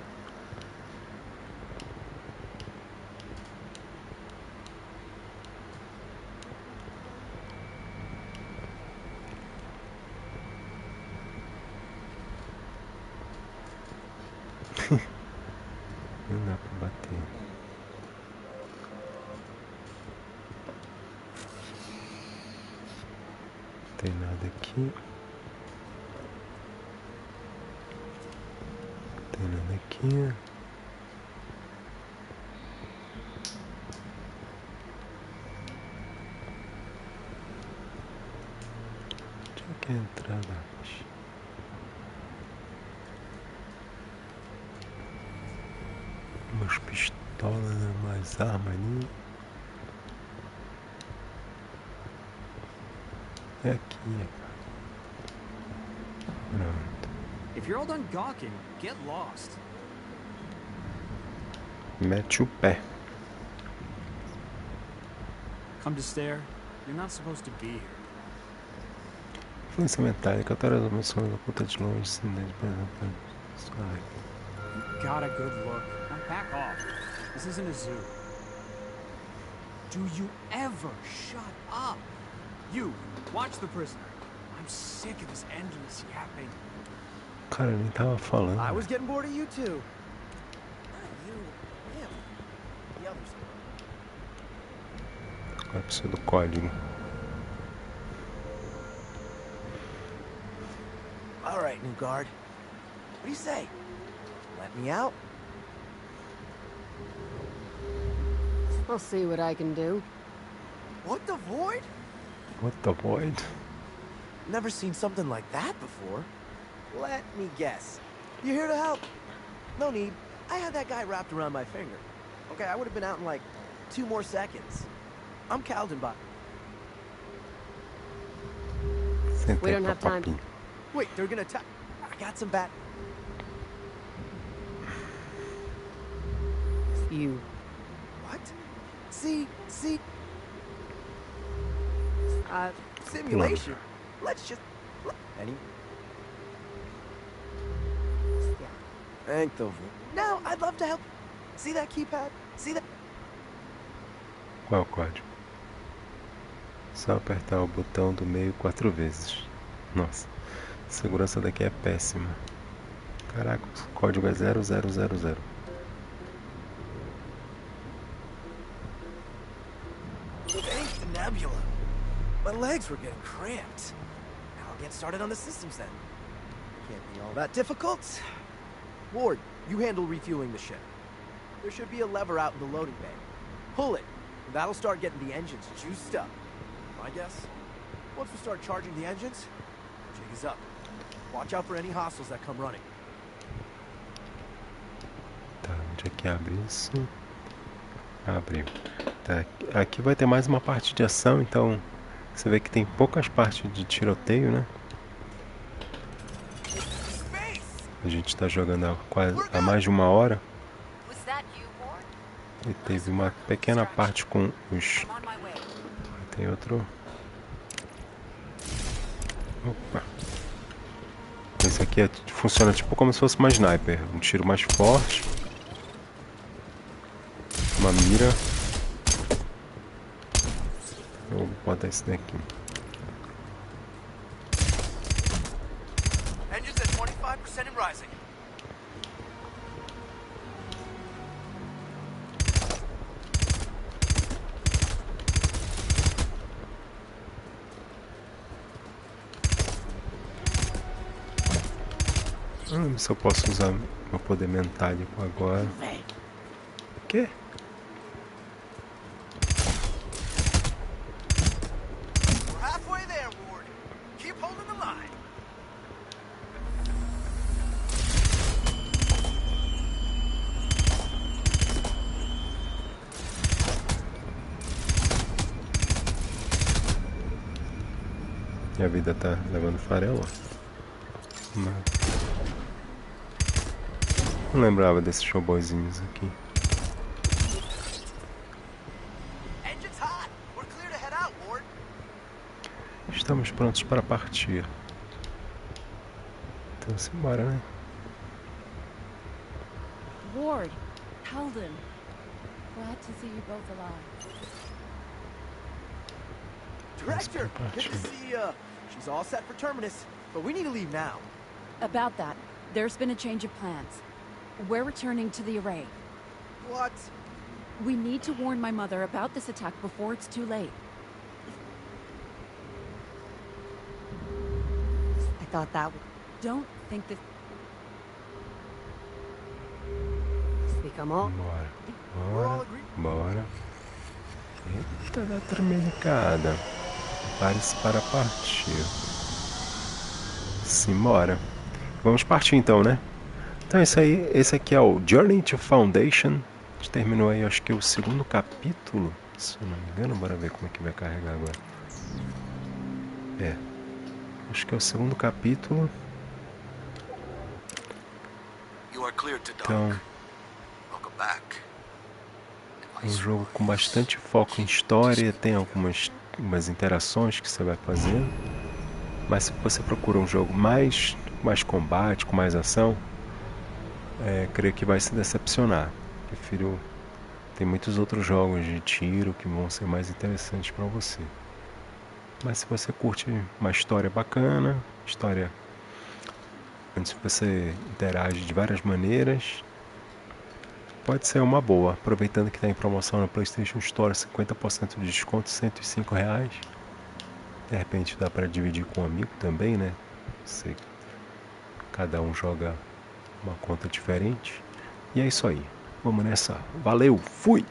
Não dá pra bater. Não tem nada aqui. Não tem nada aqui. Tinha que entrar antes. Umas pistolas, mais armas ali. É aqui, pronto. If you're all done gawking, get lost. Mete o pé. Come to stare. You're not supposed to be here. Influência metálica, altera as emoções, oculta de longe, sinais, por exemplo. You got a good look. Now back off. This isn't a zoo. Do you ever shut up? You, watch the prisoner. I'm sick of this endless yapping. Cara, eu nem tava falando. I was getting bored of you too. Not you, him. The others. Agora preciso do código. All right, new guard. What do you say? Let me out? I'll see what I can do. What the void? What the void? Never seen something like that before. Let me guess. You're here to help? No need. I had that guy wrapped around my finger. Okay, I would have been out in like 2 more seconds. I'm Caldenbach. We don't have time. Wait, they're gonna attack. I got some bat. You. What? See? Simulation. Let's just... Any? Yeah. Thank the... Now, I'd love to help. See that keypad? See that? Qual é o código? Só apertar o botão do meio 4 vezes. Nossa, a segurança daqui é péssima. Caraca, o código é 0000. Thank the nebula. My legs were getting cramped. Now I'll get started on the systems then. Can't be all that difficult. Ward, you handle refueling the ship. There should be a lever out in the loading bay. Pull it, and that'll start getting the engines juiced up. My guess? Once we start charging the engines, jig is up. Watch out for any hostiles that come running. Tá, onde é que abre isso? Abre. Tá, aqui vai ter mais uma parte de ação, então você vê que tem poucas partes de tiroteio, né? A gente está jogando há mais de 1 hora. E teve uma pequena parte com os... Tem outro... Opa. Esse aqui funciona tipo como se fosse uma sniper. Um tiro mais forte. Uma mira. Vou botar esse daqui. Engines at 25% and rising. Não lembro se eu posso usar meu poder mentálico agora. O quê? Minha vida tá levando farelo. Não lembrava desses showboyzinhos aqui. Estamos prontos para partir. Então simbora, né? Ward, Helden, glad to see you both alive. Director, good to see you. She's all set for Terminus, but we need to leave now. About that, there's been a change of plans. We're returning to the array. What? We need to warn my mother about this attack before it's too late. I thought that would... Don't think that... Become all... Bora. Bora. Eita, da tremecada. Prepare-se para partir. Simbora. Vamos partir então, né? Então é isso aí. Esse aqui é o Journey to Foundation. A gente terminou aí, acho que o 2º capítulo. Se eu não me engano, bora ver como é que vai carregar agora. Acho que é o 2º capítulo. Então, é um jogo com bastante foco em história. Tem algumas interações que você vai fazendo. Mas se você procura um jogo mais combate, com mais ação, creio que vai se decepcionar. Prefiro... Tem muitos outros jogos de tiro que vão ser mais interessantes para você. Mas se você curte uma história bacana, história onde você interage de várias maneiras, pode ser uma boa. Aproveitando que está em promoção na PlayStation Store, 50% de desconto, R$105. De repente dá para dividir com um amigo também, né? Cada um joga uma conta diferente. E é isso aí. Vamos nessa. Valeu, fui!